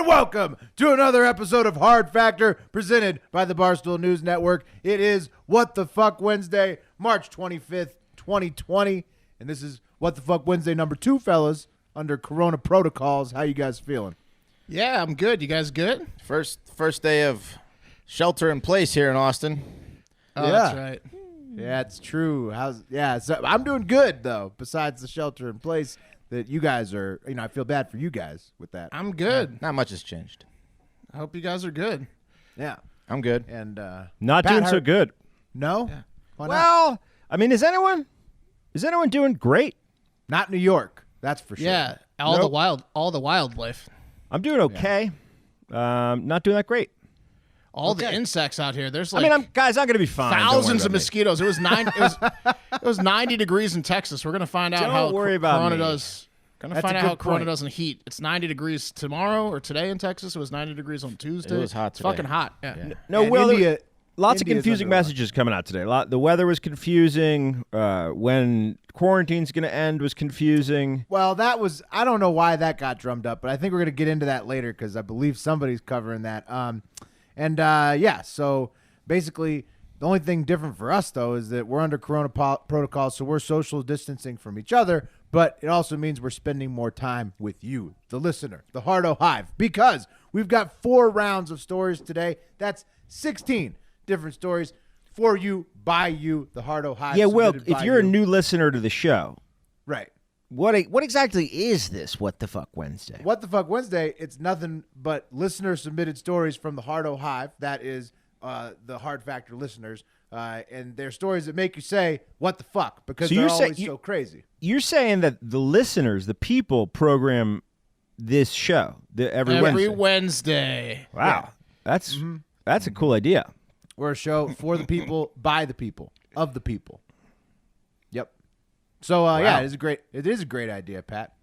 and welcome to another episode of Hard Factor presented by the Barstool News Network. It is What the Fuck Wednesday, March 25th, 2020, and this is What the Fuck Wednesday number 2, fellas, under Corona protocols. How you guys feeling? Yeah, I'm good. You guys good? First day of shelter in place here in Austin. Oh, Yeah. that's right. Yeah, it's true. So I'm doing good, though, besides the shelter in place that you guys are, I feel bad for you guys with that. I'm good. Not much has changed. I hope you guys are good. Yeah. I'm good. And Not Pat, doing so good. No? Yeah. Why not? Well, I mean, is anyone doing great? Not New York, that's for sure. Yeah, all the wildlife, I'm doing okay. Not doing that great. all the insects out here. There's like I'm going to be fine. Don't worry thousands of about me. mosquitoes. It was it was 90 degrees in Texas. We're gonna find out Don't how worry about Corona me. does. Gonna That's find a out good how Corona point. does in heat. It's 90 degrees tomorrow or today in Texas. It was 90 degrees on Tuesday. It was hot It's today. fucking hot. Yeah. No, And well, India- lots of India's confusing under a lot. messages coming out today. The weather was confusing. When quarantine's going to end was confusing. Well, I don't know why that got drummed up, but I think we're going to get into that later because I believe somebody's covering that. So basically the only thing different for us, though, is that we're under Corona protocols, so we're social distancing from each other, but it also means we're spending more time with you, the listener, the Hardo Hive, because we've got 4 rounds of stories today. That's 16 different stories for you, by you, the Hardo Hive. Yeah, well, submitted if by you're a you. new listener to the show, Right. what exactly is this What the Fuck Wednesday? What the Fuck Wednesday, it's nothing but listener-submitted stories from the Hardo Hive. That is the Hard Factor listeners. And they're stories that make you say, what the fuck? Because So they're you're saying- always so crazy. You're saying that the listeners, the people, program this show every Every Wednesday. Wednesday. Wow, that's a cool idea. We're a show for the people, by the people, of the people. Yep. So, yeah, it is a great idea, Pat.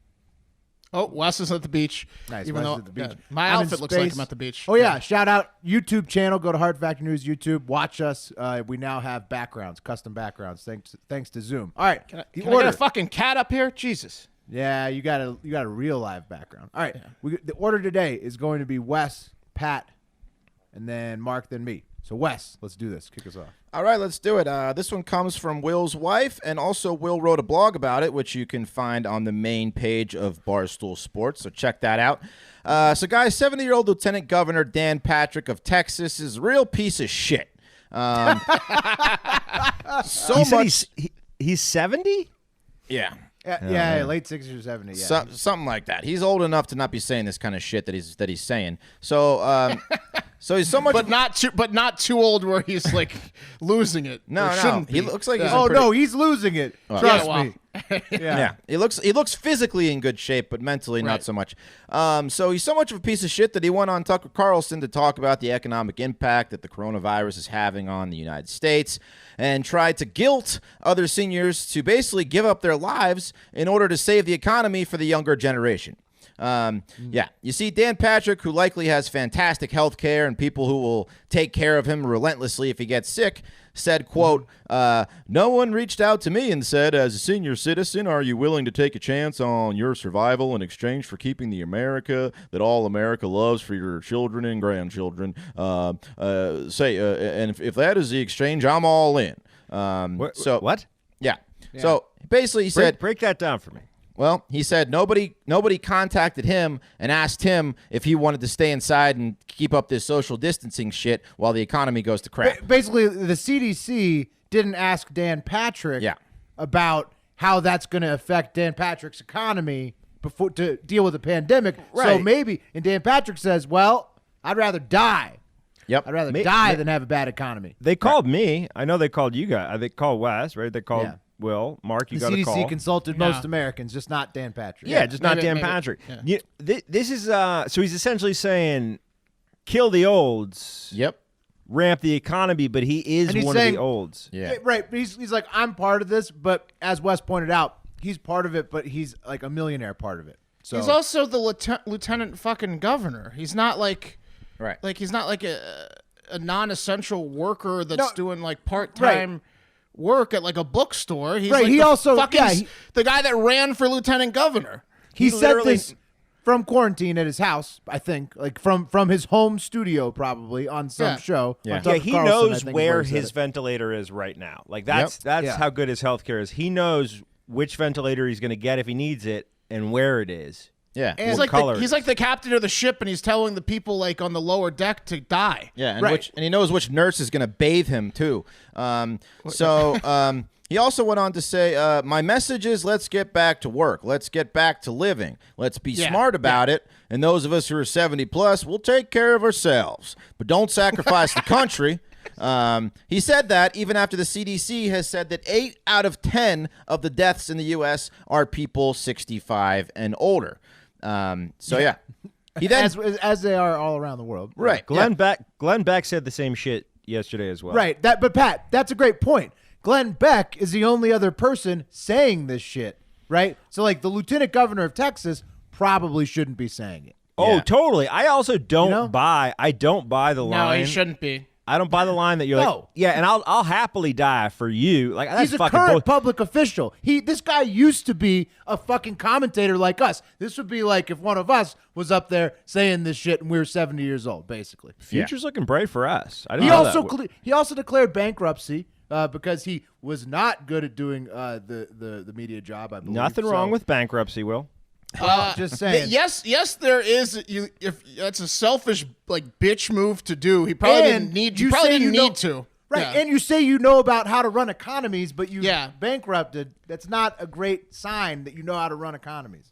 Oh, Wes is at the beach. Nice. Even Wes though is at the beach. my I'm in outfit looks like space. I'm at the beach. Oh, yeah. Shout out YouTube channel. Go to Hard Factor News YouTube. Watch us. We now have backgrounds, custom backgrounds, thanks to Zoom. All right. Can I get a fucking cat up here? Jesus. Yeah, you got a real live background. All right. The order today is going to be Wes, Pat, and then Mark, then me. So, Wes, let's do this. Kick us off. All right, let's do it. This one comes from Will's wife, and also Will wrote a blog about it, which you can find on the main page of Barstool Sports, so check that out. So, guys, 70-year-old Lieutenant Governor Dan Patrick of Texas is a real piece of shit. He's 70? Yeah. Yeah, late 60s or 70s. Yeah. Something like that. He's old enough to not be saying this kind of shit that he's saying. So, so he's so much. But not too old where he's like losing it. No. Shouldn't He be. looks like he's. Oh, in pretty- no, he's losing it. Trust Yeah, me. Yeah, he looks physically in good shape, but mentally not Right. so much. So he's so much of a piece of shit that he went on Tucker Carlson to talk about the economic impact that the coronavirus is having on the United States, and tried to guilt other seniors to basically give up their lives in order to save the economy for the younger generation. Yeah, you see, Dan Patrick, who likely has fantastic health care and people who will take care of him relentlessly if he gets sick, said, quote, no one reached out to me and said, as a senior citizen, are you willing to take a chance on your survival in exchange for keeping the America that all America loves for your children and grandchildren? And if that is the exchange, I'm all in. What? Yeah. So basically he said, Break that down for me. well, he said nobody contacted him and asked him if he wanted to stay inside and keep up this social distancing shit while the economy goes to crap. Basically, the CDC didn't ask Dan Patrick Yeah. about how that's going to affect Dan Patrick's economy before to deal with the pandemic. So Right. maybe, and Dan Patrick says, well, I'd rather die. Yep. I'd rather die than have a bad economy. They called me. I know they called you guys. They called Wes, right? They called Yeah. Will. Mark, you The got a CDC call. consulted most Americans, just not Dan Patrick. Yeah, just not maybe- Dan maybe- Patrick. yeah. This is so he's essentially saying kill the olds, Yep. ramp the economy, but he is And he's one saying- of the olds. Yeah. Right. But he's like, I'm part of this, but as Wes pointed out, he's part of it, but he's like a millionaire part of it. So He's also the lieutenant fucking governor. He's not like he's not like a non-essential worker that's doing like part-time work at like a bookstore. He's Right, like he the also- fucking yeah, he- the guy that ran for lieutenant governor. he said literally- this from quarantine at his house, I think, like from his home studio, probably on some show. Yeah, he knows where his ventilator is right now. Like that's how good his healthcare is. He knows which ventilator he's going to get if he needs it and where it is. Yeah, and he's like the captain of the ship, and he's telling the people like on the lower deck to die. Yeah, and he knows which nurse is going to bathe him too. He also went on to say, my message is let's get back to work. Let's get back to living. Let's be smart about it. And those of us who are 70 plus will take care of ourselves. But don't sacrifice the country. He said that even after the CDC has said that 8 out of 10 of the deaths in the U.S. are people 65 and older. He then, as they are all around the world. Right. Glenn Beck said the same shit yesterday as well. Right. But Pat, that's a great point. Glenn Beck is the only other person saying this shit, right? So like the lieutenant governor of Texas probably shouldn't be saying it. Oh, totally. I also don't buy the line. No, he shouldn't be. I don't buy the line that you're like, yeah, and I'll happily die for you. Like that's he's a fucking current public official. This guy used to be a fucking commentator like us. This would be like if one of us was up there saying this shit and we were 70 years old, basically. Future's looking bright for us. I didn't know that. He also declared bankruptcy because he was not good at doing the media job. I believe nothing wrong with bankruptcy, Will. Just saying. Yes, there is. If that's a selfish like bitch move to do, he probably didn't need. To. Right, and you say you know about how to run economies, but you bankrupted. That's not a great sign that you know how to run economies.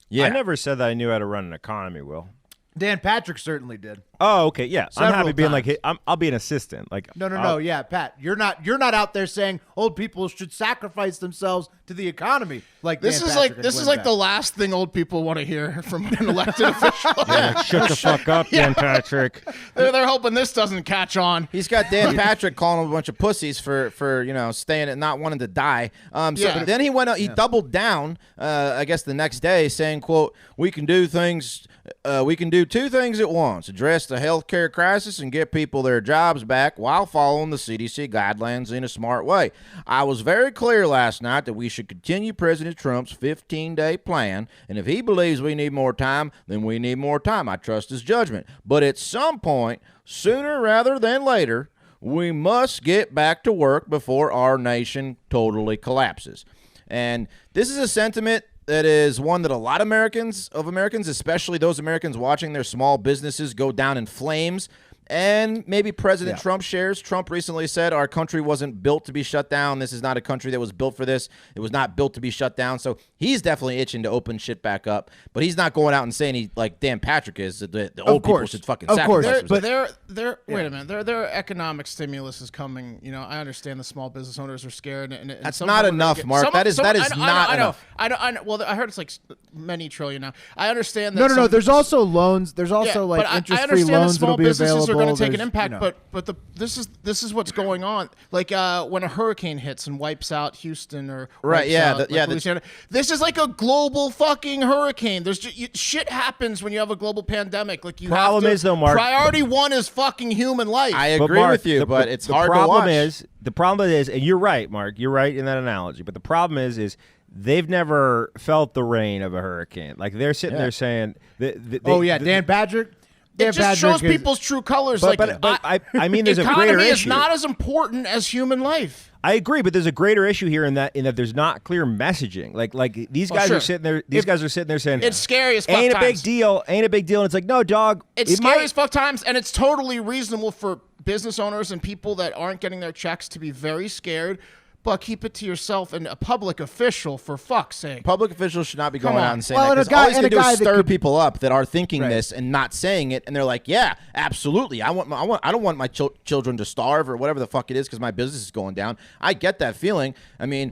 Yeah, I never said that I knew how to run an economy, Will. Dan Patrick certainly did. Oh, okay, yeah. I'm happy being like, hey, I'll be an assistant. Like, no, yeah, Pat, you're not out there saying old people should sacrifice themselves to the economy. Like this is like the last thing old people want to hear from an elected official. Yeah, shut the fuck up, Dan Patrick. They're hoping this doesn't catch on. He's got Dan Patrick calling him a bunch of pussies for staying and not wanting to die. But then he went out, he doubled down. I guess the next day, saying, "quote We can do two things at once: address the healthcare crisis and get people their jobs back while following the CDC guidelines in a smart way. I was very clear last night that we should continue President Trump's 15-day plan, and if he believes we need more time, then we need more time. I trust his judgment. But at some point, sooner rather than later, we must get back to work before our nation totally collapses." And this is a sentiment that is one that a lot of Americans, especially those Americans watching their small businesses go down in flames, and maybe President Trump shares. Trump recently said our country wasn't built to be shut down. This is not a country that was built for this. It was not built to be shut down. So he's definitely itching to open shit back up. But he's not going out and saying he, like Dan Patrick is, that the old people should fucking sacrifice. But wait a minute. Their economic stimulus is coming. You know, I understand the small business owners are scared. And that's not enough, Mark. That is not enough. I know. Well, I heard it's like many trillion now. I understand that. No. There's also loans. There's also like interest-free loans that'll be available. Going to take an impact, but this is what's going on. Like when a hurricane hits and wipes out Houston or Louisiana. This is like a global fucking hurricane. There's shit happens when you have a global pandemic. Like you problem have to, is though, Mark. Priority one is fucking human life. I agree with you, but it's hard to watch. The problem is, and you're right, Mark. You're right in that analogy. But the problem is they've never felt the rain of a hurricane. Like they're sitting there saying, Dan Patrick. It just shows people's true colors. But I mean, there's a greater issue. Economy is not as important as human life. I agree, but there's a greater issue here in that there's not clear messaging. Like these guys are sitting there. These guys are sitting there saying it's scary as fuck. Ain't a big deal. Ain't a big deal. And it's like, no, dog. It's scary as fuck times, and it's totally reasonable for business owners and people that aren't getting their checks to be very scared. But keep it to yourself and a public official, for fuck's sake. Public officials should not be going out and saying that. Because all he's going to do is stir people up that are thinking this and not saying it. And they're like, yeah, absolutely. I don't want my children to starve or whatever the fuck it is because my business is going down. I get that feeling. I mean,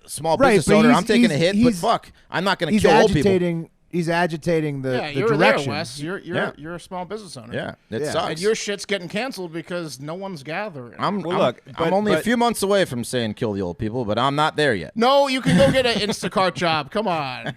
small business owner, I'm taking a hit, but fuck, I'm not going to kill old people. He's agitating the you're direction. There, Wes. You're a small business owner. Yeah, it sucks. And your shit's getting canceled because no one's gathering. I'm only a few months away from saying kill the old people, but I'm not there yet. No, you can go get an Instacart job. Come on.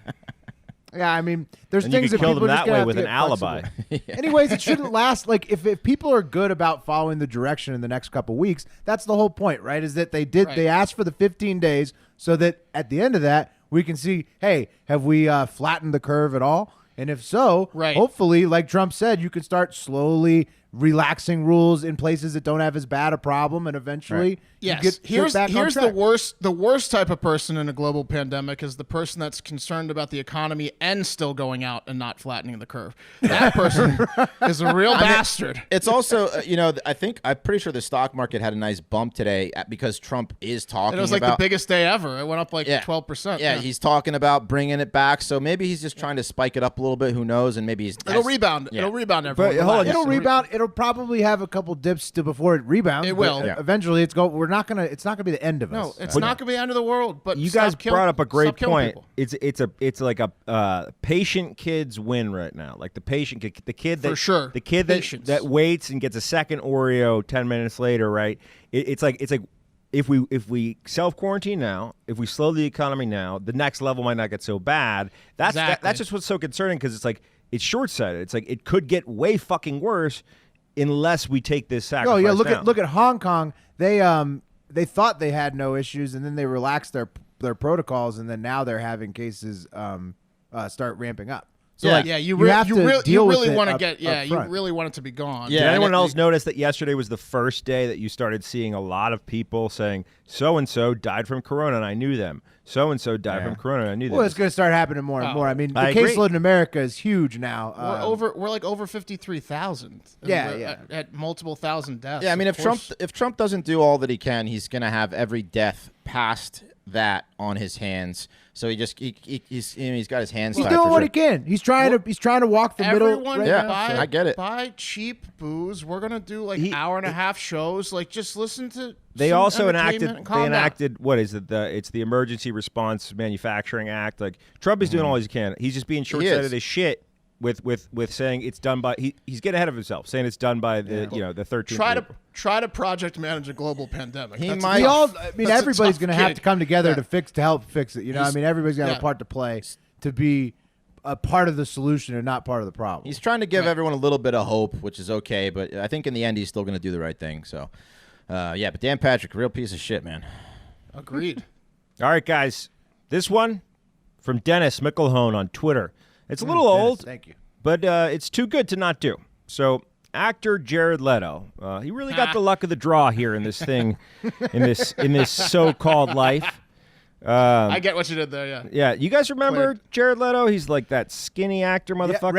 Yeah, I mean, there's and things you that kill people them just that way have with to an get alibi. Anyways, it shouldn't last. Like if people are good about following the direction in the next couple weeks, that's the whole point, right? Is that they asked for the 15 days so that at the end of that we can see, hey, have we flattened the curve at all? And if so, hopefully, like Trump said, you can start slowly relaxing rules in places that don't have as bad a problem, and eventually here's the worst type of person in a global pandemic is the person that's concerned about the economy and still going out and not flattening the curve. That person is a real bastard. It's also I'm pretty sure the stock market had a nice bump today because Trump is talking. It was like the biggest day ever. It went up like 12%. Yeah, he's talking about bringing it back. So maybe he's just trying to spike it up a little bit. Who knows? And maybe it'll rebound. Yeah. It'll rebound. It'll rebound. It'll probably have a couple dips before it rebounds. It will. Eventually, it's not gonna be the end of us. No, it's not gonna be the end of the world. But you guys brought up a great point. It's like a patient kid's win right now. Like the patient kid, the kid that waits and gets a second Oreo 10 minutes later. Right? It's like if we self quarantine now, if we slow the economy now, the next level might not get so bad. That's just what's so concerning because it's like it's short sighted. It's like it could get way fucking worse unless we take this sacrifice. Oh yeah, down. look at Hong Kong. They thought they had no issues, and then they relaxed their protocols, and then now they're having cases start ramping up. So you really want it to be gone. Yeah. Did anyone else notice that yesterday was the first day that you started seeing a lot of people saying so and so died from corona and I knew them. So and so died from corona and I knew them. Well, it's going to start happening more and more. I mean, the caseload in America is huge now. We're like over 53,000. At multiple thousand deaths. Yeah, I mean, if Trump doesn't do all that he can, he's going to have every death past that on his hands. So he's got his hands. He's doing what he can. He's trying to walk the middle. I get it. Buy cheap booze. We're gonna do like hour and a half shows. Like just listen to. They also enacted what is it? It's the Emergency Response Manufacturing Act. Like Trump is doing all he can. He's just being short-sighted as shit. With saying it's done by he's getting ahead of himself, saying it's done by the the 13th. Try to project manage a global pandemic. Everybody's going to have to come together to help fix it. Everybody's going to have a part to play to be a part of the solution and not part of the problem. He's trying to give everyone a little bit of hope, which is okay, but I think in the end he's still going to do the right thing. So, but Dan Patrick, real piece of shit, man. Agreed. All right, guys, this one from Dennis Mickelhone on Twitter. It's a little old, thank you, but it's too good to not do. So, actor Jared Leto, he really got the luck of the draw here in this thing, in this so-called life. I get what you did there, yeah. Yeah, you guys remember Jared Leto? He's like that skinny actor motherfucker.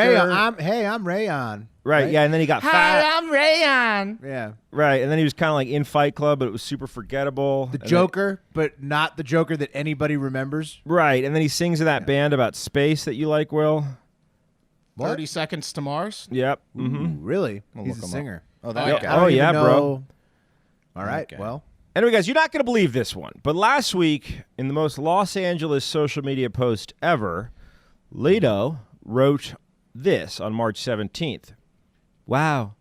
I'm Rayon. Right, yeah, and then he got fat. Hi, I'm Rayon. Yeah. Right, and then he was kind of like in Fight Club, but it was super forgettable. The Joker, but not the Joker that anybody remembers. Right, and then he sings in that band about space that you like, Will. 30 Seconds to Mars? Yep. Ooh, really? He's a singer. Oh, bro. All right, well. Anyway, guys, you're not going to believe this one, but last week, in the most Los Angeles social media post ever, Leto wrote this on March 17th. Wow,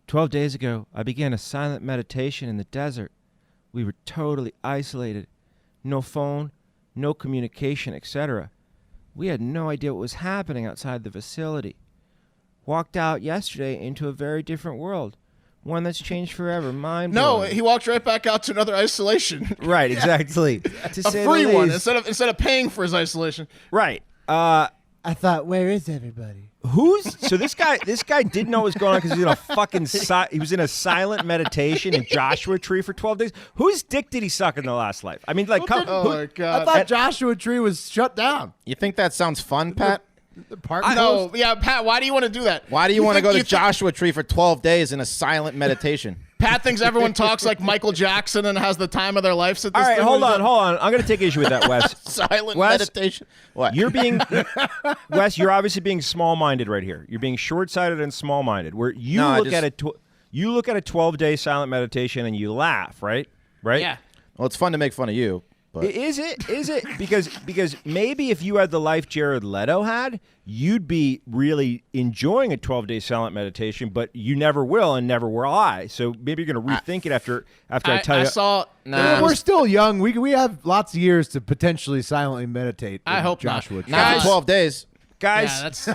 12 days ago, I began a silent meditation in the desert. We were totally isolated. No phone, no communication, etc. We had no idea what was happening outside the facility. Walked out yesterday into a very different world. One that's changed forever. Mind blowing. No, he walked right back out to another isolation. Right, exactly. A free one instead of paying for his isolation. Right. I thought, where is everybody? So this guy didn't know what was going on because he was in a fucking he was in a silent meditation in Joshua Tree for 12 days. Whose dick did he suck in the last life? I mean, like, my God! I thought Joshua Tree was shut down. You think that sounds fun, Pat? No, yeah, Pat. Why do you want to do that? Why do you want to go to Joshua Tree for 12 days in a silent meditation? Pat thinks everyone talks like Michael Jackson and has the time of their life. All right, hold on. I'm going to take issue with that, Wes. Silent meditation. What? Wes, you're obviously being small-minded right here. You're being short-sighted and small-minded. Where you look at a 12-day silent meditation and you laugh, right? Right? Yeah. Well, it's fun to make fun of you. But. Is it? Because maybe if you had the life Jared Leto had, you'd be really enjoying a 12-day silent meditation, but you never will and never will I. So maybe you're going to rethink it after I tell you. We're still young. We have lots of years to potentially silently meditate. I hope Joshua. Not 12 days. Guys.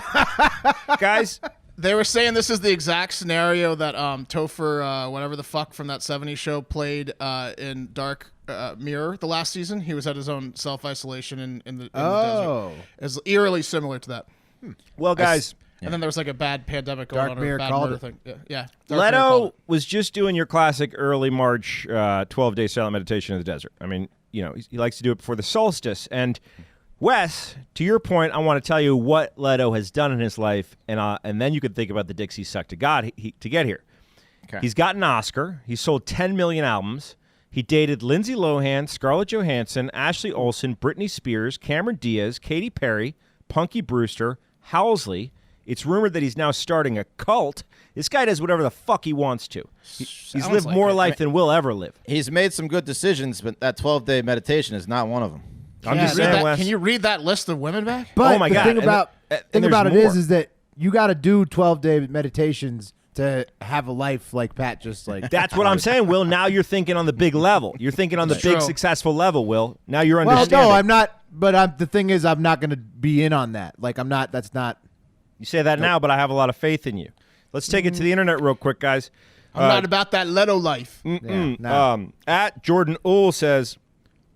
Guys. They were saying this is the exact scenario that Topher, whatever the fuck from that 70s show, played in Dark Mirror the last season. He was at his own self-isolation in the desert. It's eerily similar to that. Well, guys. And then there was like a bad pandemic going on, or a bad murder thing. Yeah. Leto was just doing your classic early March 12-day silent meditation in the desert. I mean, he likes to do it before the solstice. And Wes, to your point, I want to tell you what Leto has done in his life, and then you can think about the dicks he sucked to God to get here. Okay. He's got an Oscar. He sold 10 million albums. He dated Lindsay Lohan, Scarlett Johansson, Ashley Olsen, Britney Spears, Cameron Diaz, Katy Perry, Punky Brewster, Housley. It's rumored that he's now starting a cult. This guy does whatever the fuck he wants to. He's lived more life than we'll ever live. He's made some good decisions, but that 12-day meditation is not one of them. I'm just saying, Wes. Can you read that list of women back? But oh my the God. thing about it is that you got to do 12-day meditations to have a life like Pat just like. That's what I'm saying, Will. Now you're thinking on the big level. You're thinking on the big successful level, Will. Now you're understanding. Well, no, I'm not. But the thing is, I'm not going to be in on that. Like, I'm not. That's not. You say that now, but I have a lot of faith in you. Let's take it to the internet real quick, guys. I'm not about that Leto life. Yeah, no. At Jordan Ull says,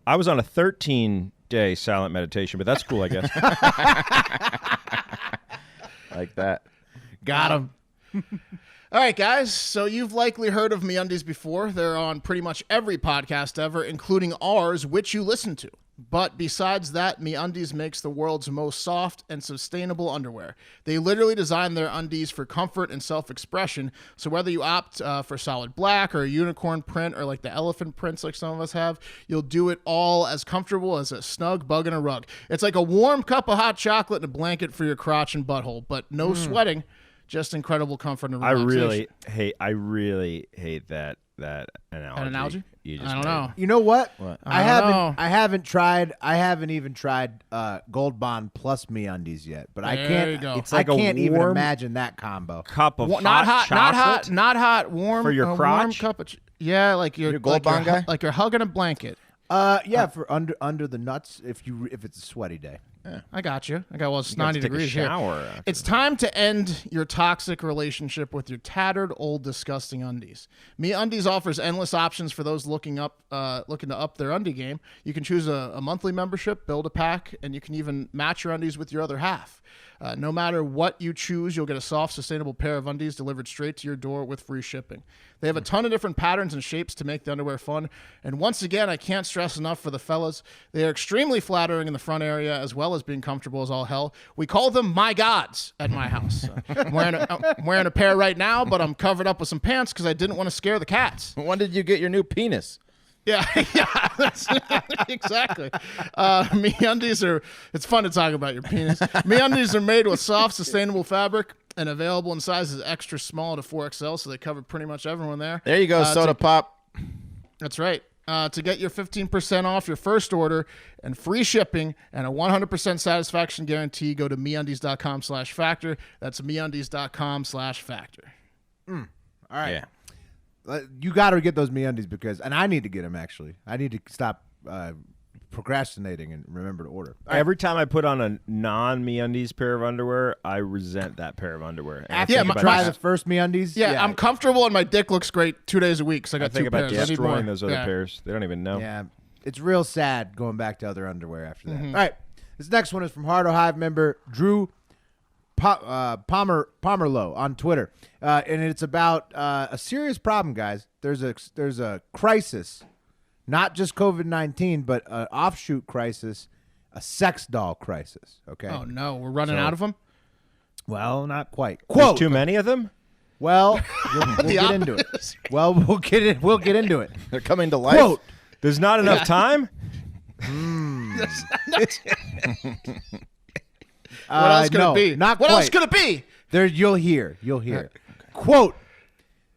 I was on a 13-day silent meditation, but that's cool, I guess. Like that. Got him. All right, guys. So you've likely heard of MeUndies before. They're on pretty much every podcast ever, including ours, which you listen to. But besides that, MeUndies makes the world's most soft and sustainable underwear. They literally design their undies for comfort and self-expression. So whether you opt for solid black or a unicorn print or like the elephant prints like some of us have, you'll do it all as comfortable as a snug bug in a rug. It's like a warm cup of hot chocolate and a blanket for your crotch and butthole, but no sweating, just incredible comfort and relaxation. I really hate that analogy. An analogy? You just I don't know. You know what? I haven't even tried Gold Bond plus MeUndies yet. But I There can't. you go. It's like I a can't even warm imagine that combo. cup of Not hot, chocolate. not hot, warm For your warm crotch? cup of yeah, like you're You're a Gold Bond guy? like you're hugging a blanket. Yeah, for under the nuts if it's a sweaty day. I got you. It's You got 90 to take a degrees shower here. after It's time to end your toxic relationship with your tattered, old, disgusting undies. MeUndies offers endless options for those looking to up their undie game. You can choose a monthly membership, build a pack, and you can even match your undies with your other half. No matter what you choose, you'll get a soft, sustainable pair of undies delivered straight to your door with free shipping. They have a ton of different patterns and shapes to make the underwear fun. And once again, I can't stress enough for the fellas, they are extremely flattering in the front area as well as being comfortable as all hell. We call them my gods at my house. I'm wearing a pair right now, but I'm covered up with some pants because I didn't want to scare the cats. When did you get your new penis? Yeah, that's exactly. MeUndies are, it's fun to talk about your penis. MeUndies are made with soft, sustainable fabric and available in sizes extra small to 4XL, so they cover pretty much everyone there. There you go, Soda Pop. That's right. To get your 15% off your first order and free shipping and a 100% satisfaction guarantee, go to MeUndies.com/factor. That's MeUndies.com/factor. All right. Yeah. You got to get those MeUndies and I need to get them actually. I need to stop procrastinating and remember to order. Every time I put on a non-MeUndies pair of underwear, I resent that pair of underwear. And I After think you about try this- the first MeUndies, Yeah, I'm comfortable and my dick looks great 2 days a week. So I I got think two about pairs. I need destroying more. those other Yeah. pairs. They don't even know. Yeah, it's real sad going back to other underwear after that. All right, this next one is from Hardo Hive member Drew Pomerlow on Twitter, and it's about a serious problem, guys. There's a crisis, not just COVID-19, but an offshoot crisis, a sex doll crisis. Okay. Oh no, we're running out of them. Well, not quite. There's Quote. too many of them? Well, we'll get into it. Well, we'll get into it. They're coming to life. Quote. There's not enough time? What else could no, it be? Not what quite. else could it be? There, you'll hear. Quote,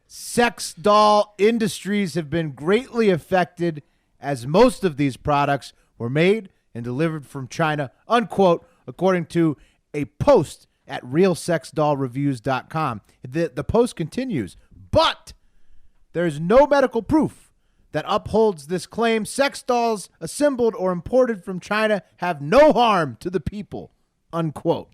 sex doll industries have been greatly affected as most of these products were made and delivered from China, unquote, according to a post at realsexdollreviews.com. The post continues, but there's no medical proof that upholds this claim. Sex dolls assembled or imported from China have no harm to the people, unquote.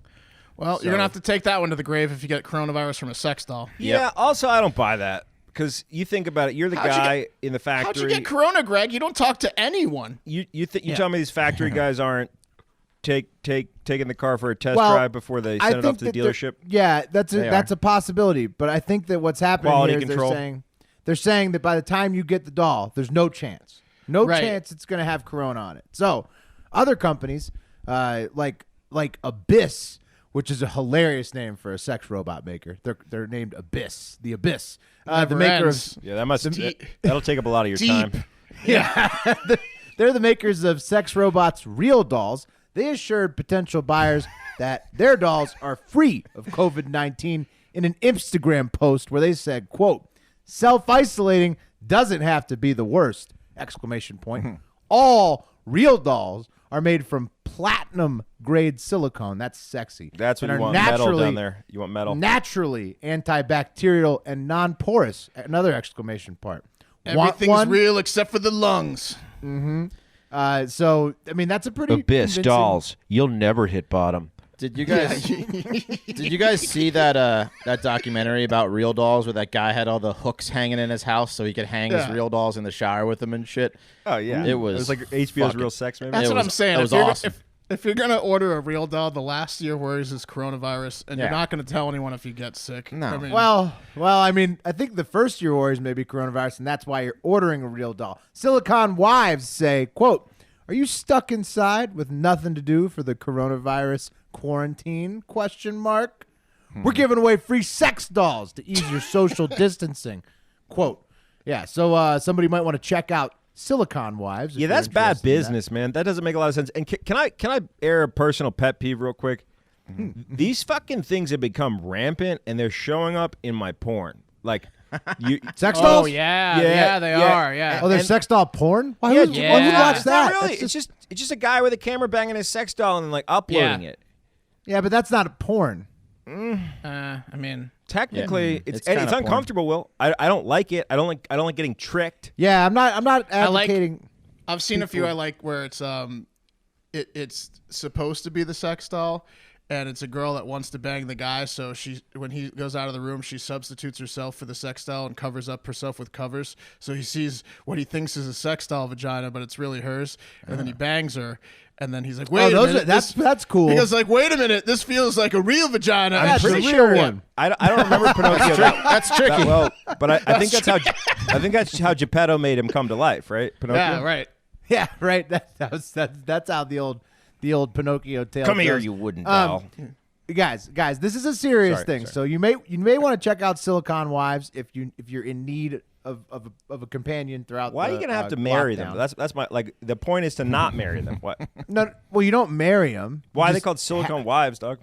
Well, you're gonna have to take that one to the grave if you get coronavirus from a sex doll. Yeah, also, I don't buy that. Because you think about it, you're the guy in the factory. How'd you get corona, Greg? You don't talk to anyone. You tell me these factory guys aren't taking the car for a test drive before they send it off to the dealership? Yeah, that's a possibility. But I think that what's happening Quality here is control. they're saying that by the time you get the doll, there's no chance. No Right. chance it's going to have Corona on it. So other companies like Abyss, which is a hilarious name for a sex robot maker. They're named Abyss. The Abyss. The maker ends. of Yeah, that'll take up a lot of your Deep. time. yeah. They're the makers of sex robots Real Dolls. They assured potential buyers that their dolls are free of COVID-19 in an Instagram post where they said, quote, self-isolating doesn't have to be the worst, exclamation point. All Real Dolls are made from platinum grade silicone. That's sexy. That's what And you are want, metal down there. You want metal. Naturally antibacterial and non-porous, another exclamation part. Want Everything's one? real except for the lungs. So, I mean, that's a pretty Abyss convincing- dolls. You'll never hit bottom. Did you guys did you guys see that documentary about real dolls where that guy had all the hooks hanging in his house so he could hang his real dolls in the shower with them and shit? Oh yeah, It was like HBO's fucking- Real Sex, maybe. That's It what was- I'm saying. that was if you're, awesome. If you're gonna order a real doll, the last year worries is coronavirus, and you're Yeah. not gonna tell anyone if you get sick. No. I mean, Well, I mean, I think the first year worries may be coronavirus, and that's why you're ordering a real doll. Silicon Wives say, quote, are you stuck inside with nothing to do for the coronavirus quarantine, question mark? We're giving away free sex dolls to ease your social distancing, quote. Yeah, so somebody might want to check out Silicon Wives. if Yeah, you're that's bad interested in that. business, man. That doesn't make a lot of sense. And can I air a personal pet peeve real quick? These fucking things have become rampant, and they're showing up in my porn. Like, you Sex oh dolls? yeah, they are. Yeah. Oh, there's sex doll porn? Why Yeah, would dude. why would you Yeah. watch It's not that? really. That's It's just a guy with a camera banging his sex doll and like uploading Yeah. it. Yeah, but that's not a porn. I mean, Technically, Yeah. it's It's kinda porn. uncomfortable. Will I don't like it. I don't like getting tricked. Yeah, I'm not like- advocating. I've seen a few I like where it's it's supposed to be the sex doll, and it's a girl that wants to bang the guy. So when he goes out of the room, she substitutes herself for the sex doll and covers up herself with covers. So he sees what he thinks is a sex doll vagina, but it's really hers. And then he bangs her, and then he's like, "Wait a minute, that's cool. He goes like, "Wait a minute, this feels like a real vagina." That's I'm pretty the sure real one. I don't remember Pinocchio That's tricky. that well, but I think that's how Geppetto made him come to life, right? Pinocchio. Yeah, right. Yeah, right. That's how the old Pinocchio tale. Come here, goes. you wooden doll. Guys, this is a serious Sorry, thing. sorry. So you may want to check out Silicon Wives if you're in need of a companion throughout. Why are you gonna have to marry them? lockdown. That's my the point is to not marry them. What? No. Well, you don't marry them. Why are they called silicone wives, dog?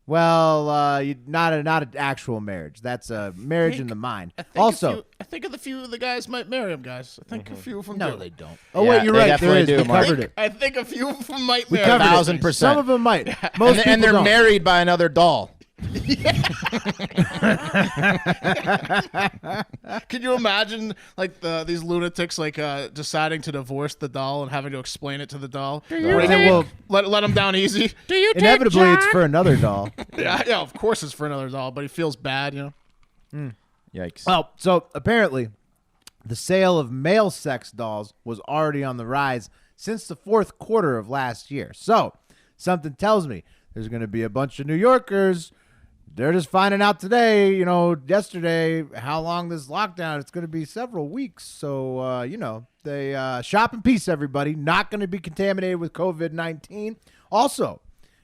Well, not an actual marriage. That's a marriage in the mind. I think a few of the guys might marry him, guys. I think a few of them do. they don't. Oh Yeah, wait, you're they right. There definitely is. do, We Mark. covered it. I think a few of them might We marry covered him. it. 1000%. Some of them might. Most people And they're don't. married by another doll. Could you imagine like these lunatics like deciding to divorce the doll and having to explain it to the doll? Well, Let him down easy. Do you inevitably, it's for another doll. yeah, of course it's for another doll, but he feels bad, you know. Yikes. Well, so apparently, the sale of male sex dolls was already on the rise since the fourth quarter of last year. So, something tells me there's going to be a bunch of New Yorkers. They're just finding out today, yesterday, how long this lockdown. It's going to be several weeks. So, they shop in peace, everybody. Not going to be contaminated with COVID-19. Also,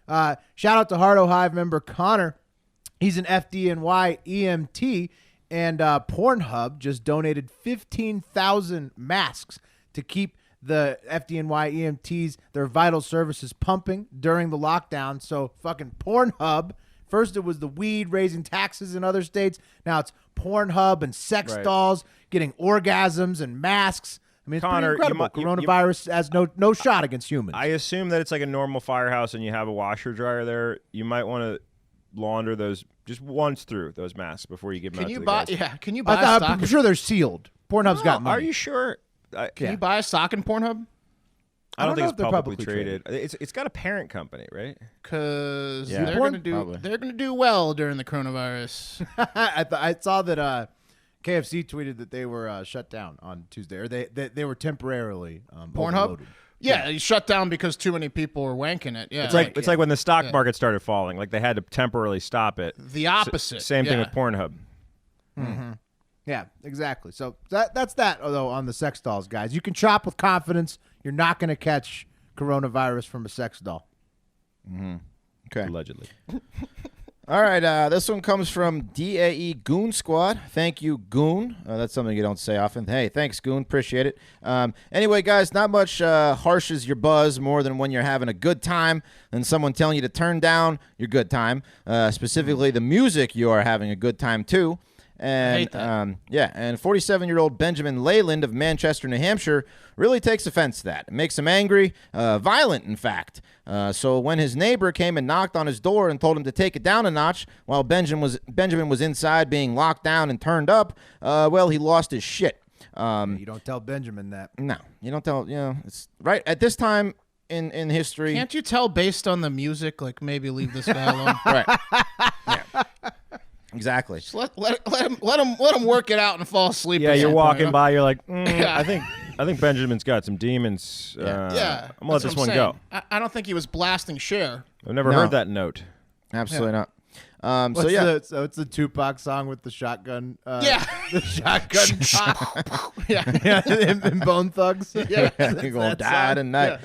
shout out to Heart Hive member Connor. He's an FDNY EMT, and Pornhub just donated 15,000 masks to keep the FDNY EMTs, their vital services pumping during the lockdown. So fucking Pornhub. First it was the weed raising taxes in other states. Now it's Pornhub and sex Right. dolls getting orgasms and masks. I mean, it's Connor, pretty you incredible. mu- you- Coronavirus has no shot against humans. I assume that it's like a normal firehouse and you have a washer dryer there. You might want to launder those just once through those masks before you give them out Can to you the buy? guys. Yeah, can you buy a I'm stock? sure they're sealed. Pornhub's got money. Are you sure? Can Yeah. you buy a stock in Pornhub? I don't know think if it's they're publicly publicly traded. It's got a parent company, right? Because Yeah. they're Porn? gonna do Probably. they're gonna do well during the coronavirus. I saw that KFC tweeted that they were shut down on Tuesday, or they were temporarily Pornhub? overloaded. Yeah, he shut down because too many people were wanking it. Yeah, It's like when the stock market started falling. Like they had to temporarily stop it. the opposite. Same thing with Pornhub. Mm-hmm. Yeah, exactly. So that's that, though, on the sex dolls, guys. You can shop with confidence. You're not going to catch coronavirus from a sex doll. Okay. Allegedly. All right, this one comes from DAE Goon Squad. Thank you, Goon. That's something you don't say often. Hey, thanks, Goon. Appreciate it. Anyway, guys, not much harshes your buzz more than when you're having a good time and someone telling you to turn down your good time, specifically the music you are having a good time, too. And I hate that. And 47-year-old Benjamin Leyland of Manchester, New Hampshire, really takes offense to that. It makes him angry, violent, in fact. So when his neighbor came and knocked on his door and told him to take it down a notch while Benjamin was inside being locked down and turned up, well, he lost his shit. You don't tell Benjamin that. No, you don't tell. It's right at this time in history. Can't you tell based on the music? Like maybe leave this guy alone. Right. Yeah. Exactly. Just let him work it out and fall asleep. Yeah, at you're some walking point, by, you're like, Yeah. I think Benjamin's got some demons. Yeah, I'm gonna let that's this what one I'm go. saying. I don't think he was blasting Cher. I've never No. heard that note. Absolutely not. So it's the Tupac song with the shotgun. Yeah. The shotgun pop. Yeah, in Bone Thugs. yeah. You're going to that die song. tonight.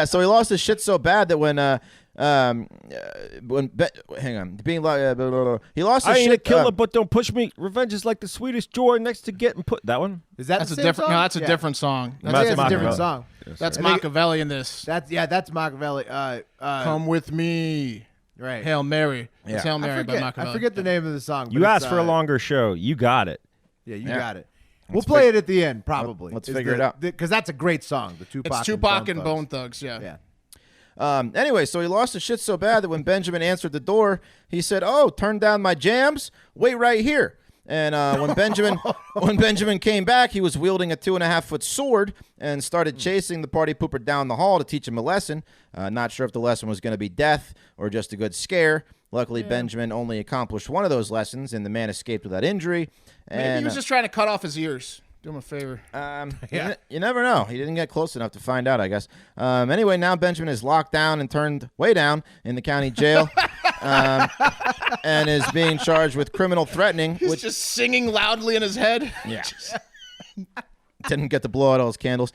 So he lost his shit so bad that when he lost his I ain't a shit. killer, but don't push me. Revenge is like the sweetest joy next to getting put. That one? Is that That's the a same different. song? No, that's a Yeah. different song. I think That's that's a different Machiavelli. song. That's I think- Machiavelli in this. That's Machiavelli. Come with me. Right. Hail Mary. Yeah. It's Hail Mary by Machiavelli. I forget the name of the song. You but asked it's, for a longer show. You got it. Yeah, you Yeah. got it. We'll play it at the end, probably. Let's figure it out. Because that's a great song. The Tupac. It's Tupac and Thugs. Bone Thugs. Yeah. Yeah. Anyway, so he lost his shit so bad that when Benjamin answered the door, he said, "Oh, turn down my jams. Wait right here." And when Benjamin came back, he was wielding a 2.5-foot sword and started chasing the party pooper down the hall to teach him a lesson. Not sure if the lesson was going to be death or just a good scare. Luckily, Benjamin only accomplished one of those lessons, and the man escaped without injury. Maybe And he was just trying to cut off his ears. Do him a favor. you never know. He didn't get close enough to find out, I guess. Anyway, now Benjamin is locked down and turned way down in the county jail and is being charged with criminal threatening. He's just singing loudly in his head. Yeah. Didn't get to blow out all his candles,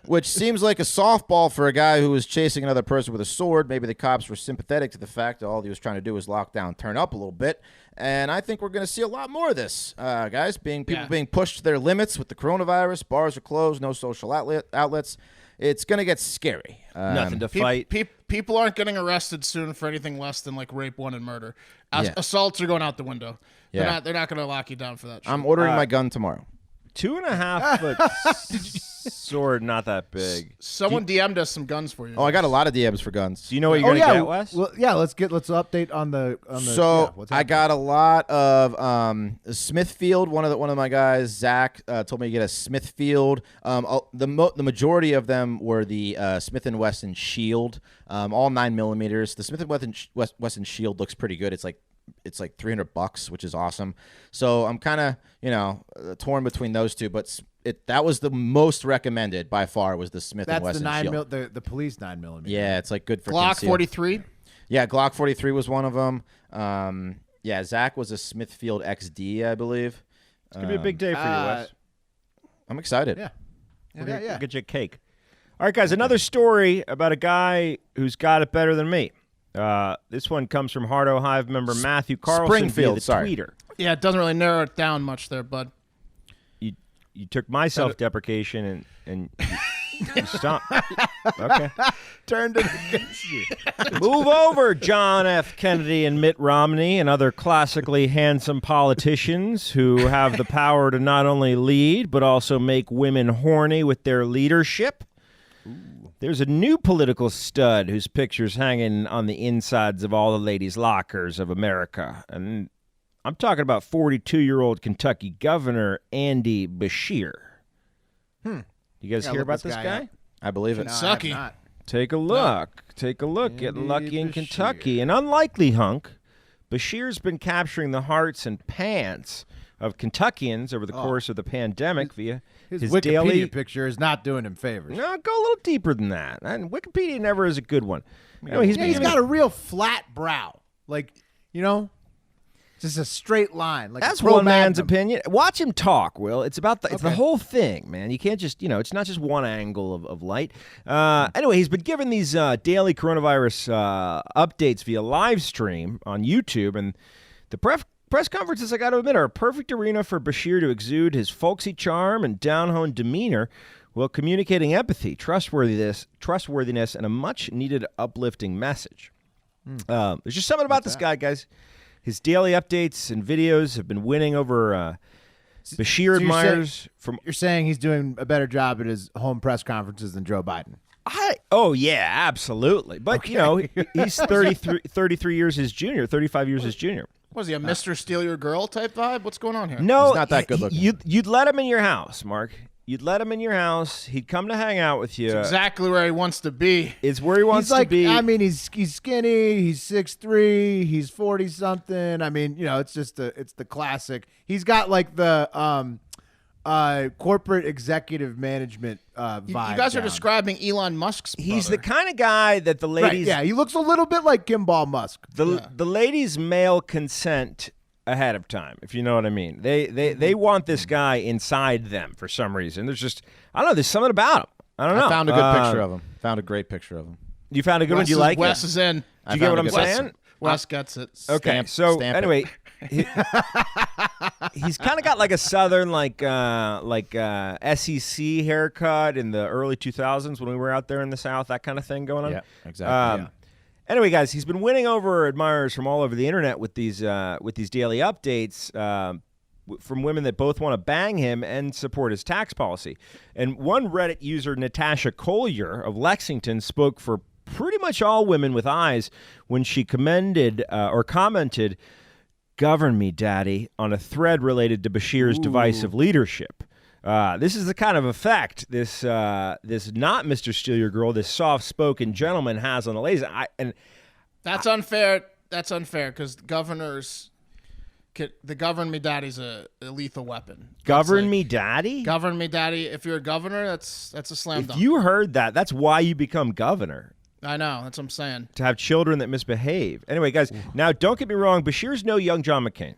which seems like a softball for a guy who was chasing another person with a sword. Maybe the cops were sympathetic to the fact that all he was trying to do was lock down, turn up a little bit. And I think we're going to see a lot more of this, guys, people being pushed to their limits with the coronavirus. Bars are closed, no social outlets. It's going to get scary. Nothing to fight. People aren't getting arrested soon for anything less than like rape, one, and murder. Yeah. Assaults are going out the window. Yeah. They're not going to lock you down for that shit. I'm ordering my gun tomorrow. 2.5-foot sword, not that big. Someone DM'd us some guns for you. Oh, I got a lot of DMs for guns. Do you know what you're gonna get, Wes? Well, yeah. Let's update on the. So what's I happening? got a lot of Smithfield. One of my guys, Zach, told me to get a Smithfield. The majority of them were the Smith & Wesson Shield, all 9mm. The Smith & Wesson Shield looks pretty good. It's like $300, which is awesome. So I'm kind of torn between those two, but that was the most recommended by far was the Smith & Wesson Shield. The police 9mm. Yeah, it's like good for Glock conceal. 43. Yeah, Glock 43 was one of them. Yeah, Zach was a Smithfield XD, I believe. It's gonna be a big day for you, Wes. I'm excited. Yeah. We'll get you a cake. All right, guys. Another story about a guy who's got it better than me. This one comes from Hardo Hive member Matthew Carlson Springfield, via the sorry. tweeter. Yeah, it doesn't really narrow it down much there, bud. You took my self-deprecation and you stopped. Okay. Turned it against you. Move over, John F. Kennedy and Mitt Romney and other classically handsome politicians who have the power to not only lead but also make women horny with their leadership. There's a new political stud whose picture's hanging on the insides of all the ladies' lockers of America. And I'm talking about 42-year-old Kentucky Governor Andy Beshear. You guys hear about this guy? up. I believe it. No, Sucky. I have not. Take a look. Take a look. Get Andy lucky in Beshear. Kentucky. An unlikely hunk, Bashir's been capturing the hearts and pants of Kentuckians over the course of the pandemic via his Wikipedia daily picture is not doing him favors. No, go a little deeper than that. And Wikipedia never is a good one. Anyway, he's got a real flat brow, like just a straight line. Like that's one man's opinion. Watch him talk, Will. It's about it's the whole thing, man. You can't just it's not just one angle of light. Anyway, he's been given these daily coronavirus updates via live stream on YouTube, and the press conferences, I got to admit, are a perfect arena for Bashir to exude his folksy charm and down-home demeanor while communicating empathy, trustworthiness, and a much-needed uplifting message. There's just something about this guy, guys. His daily updates and videos have been winning over Bashir admirers. You're saying he's doing a better job at his home press conferences than Joe Biden? Oh, yeah, absolutely. But, he's 33 years his junior, 35 years his junior. Was he a Mr. Steal Your Girl type vibe? What's going on here? No, he's not that good looking. You'd let him in your house, Mark. You'd let him in your house. He'd come to hang out with you. It's exactly where he wants to be. It's where he wants to be. I mean, he's skinny. He's 6'3". He's 40-something. I mean, it's just it's the classic. He's got like the corporate executive management vibe. You guys are describing Elon Musk's brother. He's the kind of guy that the ladies... Right, yeah, he looks a little bit like Kimball Musk. The ladies mail consent ahead of time, if you know what I mean. They want this guy inside them for some reason. There's just, I don't know, there's something about him. I don't know. I found a good picture of him. Found a great picture of him. You found a good one? Do you like Wes it? is in. Do you get what I'm saying? Wes gets it. Okay, Stamp anyway... he's kind of got like a southern SEC haircut in the early 2000s when we were out there in the South, that kind of thing going on. Yeah, exactly. Anyway, guys, he's been winning over admirers from all over the internet with these daily updates from women that both want to bang him and support his tax policy. And one Reddit user, Natasha Collier of Lexington, spoke for pretty much all women with eyes when she commented, "Govern me, Daddy," on a thread related to Bashir's divisive leadership. This is the kind of effect this not Mr. Steal Your Girl, this soft-spoken gentleman has on the ladies. That's unfair. That's unfair because the govern me daddy's a lethal weapon. Govern me, Daddy? Govern me, daddy. If you're a governor, that's a slam dunk. If you heard that, that's why you become governor. I know. That's what I'm saying. To have children that misbehave. Anyway, guys, now don't get me wrong. Bashir's no young John McCain.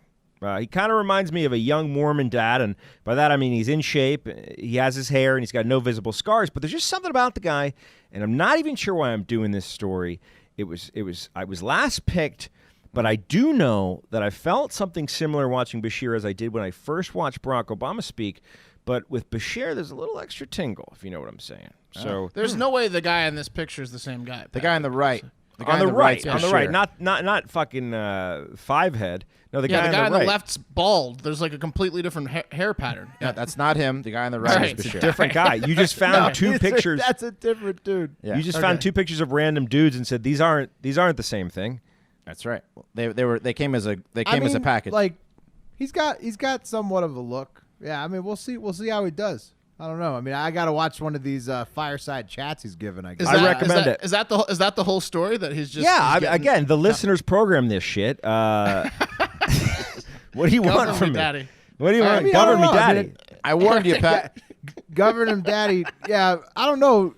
He kind of reminds me of a young Mormon dad, and by that I mean he's in shape, he has his hair, and he's got no visible scars. But there's just something about the guy, and I'm not even sure why I'm doing this story. I was last picked, but I do know that I felt something similar watching Bashir as I did when I first watched Barack Obama speak. But with Bashir, there's a little extra tingle, if you know what I'm saying. So there's no way the guy in this picture is the same guy. The guy on the right. The guy on the right, Bashir. not fucking five head. No, the guy on the the left's bald. There's like a completely different hair pattern. Yeah, that's not him. The guy on the right is Bashir. Different guy. You just found two pictures. That's a different dude. Yeah. You just found two pictures of random dudes and said these aren't the same thing. That's right. They came as a package. Like he's got somewhat of a look. Yeah, I mean we'll see how he does. I don't know. I mean, I got to watch one of these fireside chats he's given. I guess. I recommend it. Is that the whole story that he's just? Yeah. Again, the listeners program this shit. What do you want from me, Daddy? What do you want? Govern me, Daddy. I mean, I warned you, Pat. Govern him, Daddy. Yeah, I don't know.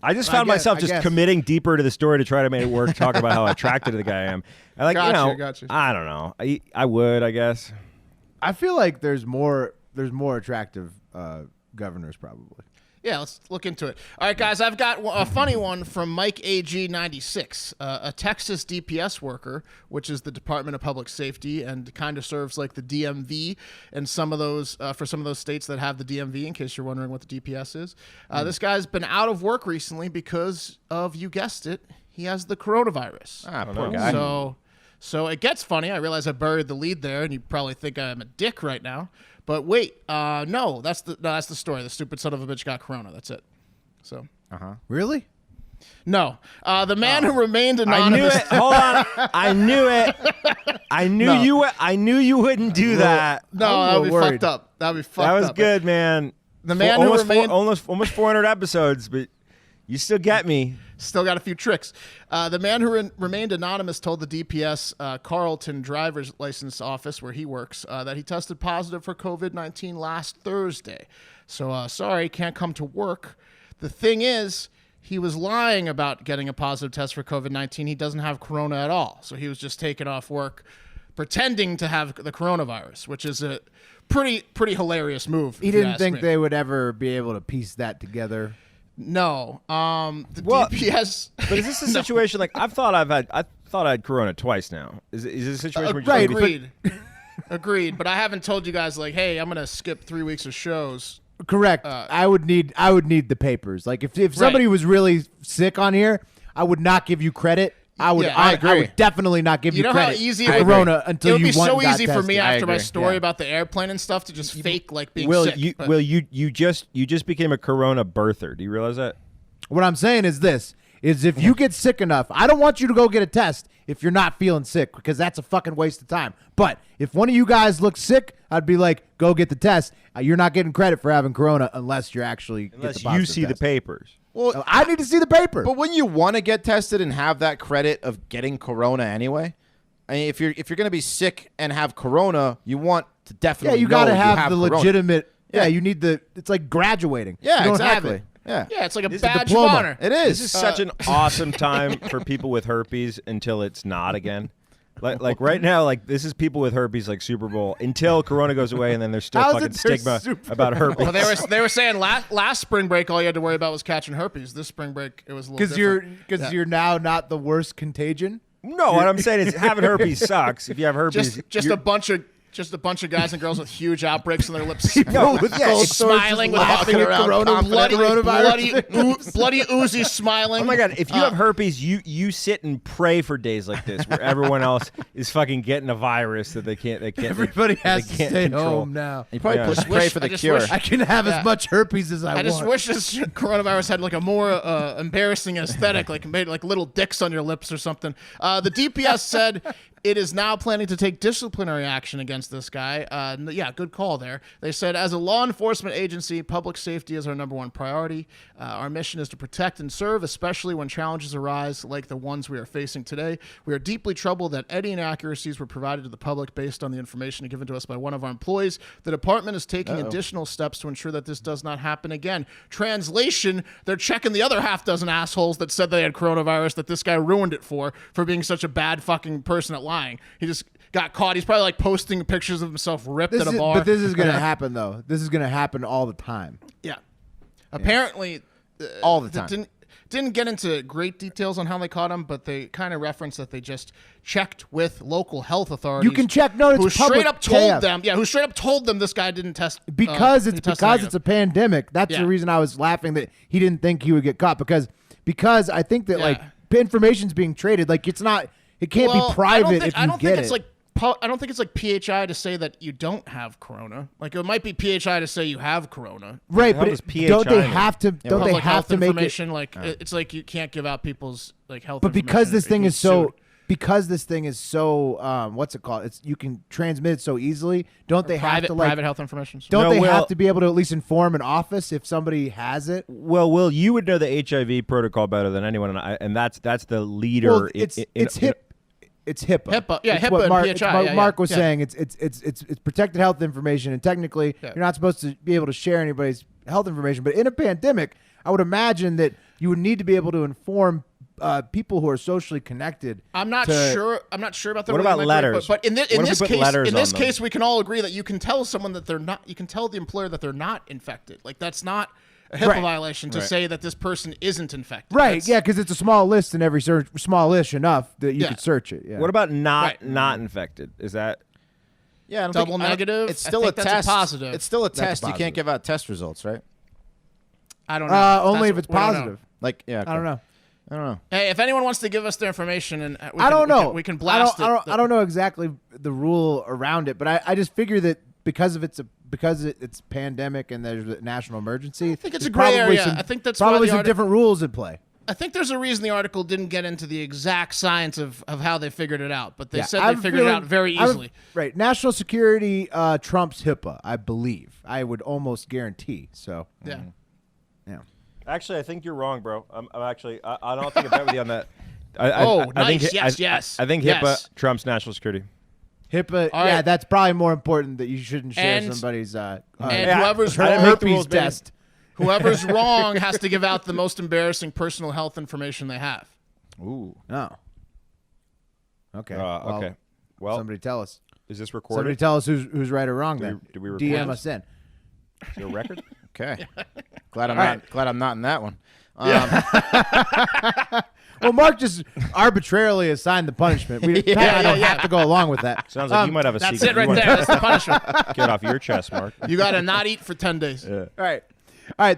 I just found myself just committing deeper to the story to try to make it work. Talk about how attracted to the guy I am. Gotcha. I don't know. I would, I guess. I feel like there's more attractive governors probably. Yeah, let's look into it. All right, guys, I've got a funny one from Mike AG96, a Texas DPS worker, which is the Department of Public Safety, and kind of serves like the DMV and some of those for some of those states that have the DMV. In case you're wondering what the DPS is, this guy's been out of work recently because of, you guessed it, he has the coronavirus. Poor guy. So it gets funny. I realize I buried the lead there, and you probably think I'm a dick right now. But wait, no, that's the story. The stupid son of a bitch got corona. That's it. So. Really? No. The man who remained anonymous. I knew it. Hold on. I knew it. I knew you wouldn't do that. No, that would be fucked up. That would be fucked up. That was good, man. The man who remained almost 400 episodes, but You still get me. Still got a few tricks. The man who remained anonymous told the DPS Carlton driver's license office where he works that he tested positive for COVID-19 last Thursday. So sorry, can't come to work. The thing is, he was lying about getting a positive test for COVID-19. He doesn't have corona at all. So he was just taken off work pretending to have the coronavirus, which is a pretty hilarious move. He didn't think they would ever be able to piece that together. No. DPS. But is this a situation like I thought I had corona twice now. Is this a situation where right, agreed. Agreed. But I haven't told you guys like, hey, I'm gonna skip 3 weeks of shows. Correct. I would need the papers. Like if somebody was really sick on here, I would not give you credit. I would definitely not give you credit. How easy for corona until you it would be so got easy for tested. me after my story about the airplane and stuff to just fake like being Will, sick. You just became a corona birther. Do you realize that? What I'm saying is this: is if you get sick enough, I don't want you to go get a test if you're not feeling sick because that's a fucking waste of time. But if one of you guys looks sick, I'd be like, go get the test. You're not getting credit for having corona unless you're actually you see the papers. Well, I need to see the paper. But wouldn't you want to get tested and have that credit of getting corona anyway? I mean, if you're going to be sick and have corona, you want to definitely you got to have the corona. legitimate. Yeah, you need the. It's like graduating. Yeah, you don't exactly. Have it. Yeah, it's like a It's badge diploma. of honor. It is. This is such an awesome time for people with herpes until it's not again. Like right now, like this is people with herpes like Super Bowl until corona goes away and then there's still How's fucking it there's stigma Super about herpes. Well, they were saying last spring break all you had to worry about was catching herpes. This spring break it was a little different. You're now not the worst contagion. No, what I'm saying is having herpes sucks. If you have herpes, just a bunch of guys and girls with huge outbreaks on their lips, smiling with laughing at bloody Uzi smiling. oh my god, if you have herpes, you sit and pray for days like this where everyone else is fucking getting a virus that they can't Everybody has to stay control. home now. You probably pray for the cure. I can have as much herpes as I want. I just wish this coronavirus had like a more embarrassing aesthetic, like made like little dicks on your lips or something. The DPS said it is now planning to take disciplinary action against this guy. Yeah, good call there. They said, as a law enforcement agency, public safety is our number one priority. Our mission is to protect and serve, especially when challenges arise like the ones we are facing today. We are deeply troubled that any inaccuracies were provided to the public based on the information given to us by one of our employees. The department is taking additional steps to ensure that this does not happen again. Translation, they're checking the other half dozen assholes that said they had coronavirus that this guy ruined it for being such a bad fucking person at lying. He just got caught. He's probably like posting pictures of himself ripped at a bar. But this is going to happen, though. This is going to happen all the time. Yeah. Apparently, all the time. Didn't get into great details on how they caught him, but they kind of referenced that they just checked with local health authorities. You can check. No, it's who public. straight up told them. Yeah, who straight up told them this guy didn't test because it's negative. a pandemic. That's the reason I was laughing that he didn't think he would get caught because I think that like information's being traded. Like it's not. It can't be private if you get it. I don't think it's like PHI to say that you don't have corona. Like it might be PHI to say you have corona. Right, but don't they have to? Yeah, don't they have to make information? Like it's like you can't give out people's like health. But because this thing is so, sued. what's it called? You can transmit it so easily. Don't they have to like private health information? Don't they have to be able to at least inform an office if somebody has it? Well, Will, you would know the HIV protocol better than anyone, and that's the leader. Well, it's HIPAA. It's HIPAA. Yeah, it's HIPAA what and PHI. Mark was saying. It's protected health information, and technically, you're not supposed to be able to share anybody's health information. But in a pandemic, I would imagine that you would need to be able to inform people who are socially connected. I'm not sure about the. What about letters? But in this case, we can all agree that you can tell someone that they're not. You can tell the employer that they're not infected. Like that's not a HIPAA violation to say that this person isn't infected. Right, because it's a small list and every search, smallish enough that you could search it. Yeah. What about not infected? Is that? Yeah, double negative. It's still a test. Positive. It's still a test. You can't give out test results, right? I don't know. Only if it's positive. Like, yeah. Okay. I don't know. Hey, if anyone wants to give us their information, and I don't know, we can blast it. I don't know exactly the rule around it, but I just figure that because it's pandemic and there's a national emergency. I think it's a gray area. I think that's probably some different rules in play. I think there's a reason the article didn't get into the exact science of how they figured it out, but they said they figured it out very easily. Right. National security trumps HIPAA, I believe. I would almost guarantee. So yeah. Actually, I think you're wrong, bro. I'm actually. I don't think I bet with you on that. Nice. Yes. I think HIPAA trumps national security. HIPAA, right. that's probably more important that you shouldn't share And- somebody's and whoever's I didn't make the herpes rules, baby. test. Whoever's wrong has to give out the most embarrassing personal health information they have. Ooh. Oh. Okay. Okay. Well, somebody tell us. is this Somebody recorded? tell us who's right or wrong. Then Did we record DM this? us in. Is there a record? Okay. Glad I'm right. not. Glad I'm not in that one. Well, Mark just arbitrarily assigned the punishment. I don't have to go along with that. Sounds like you might have a That's secret. it right there. That's the punishment. Get off your chest, Mark. You got to not eat for 10 days. All right.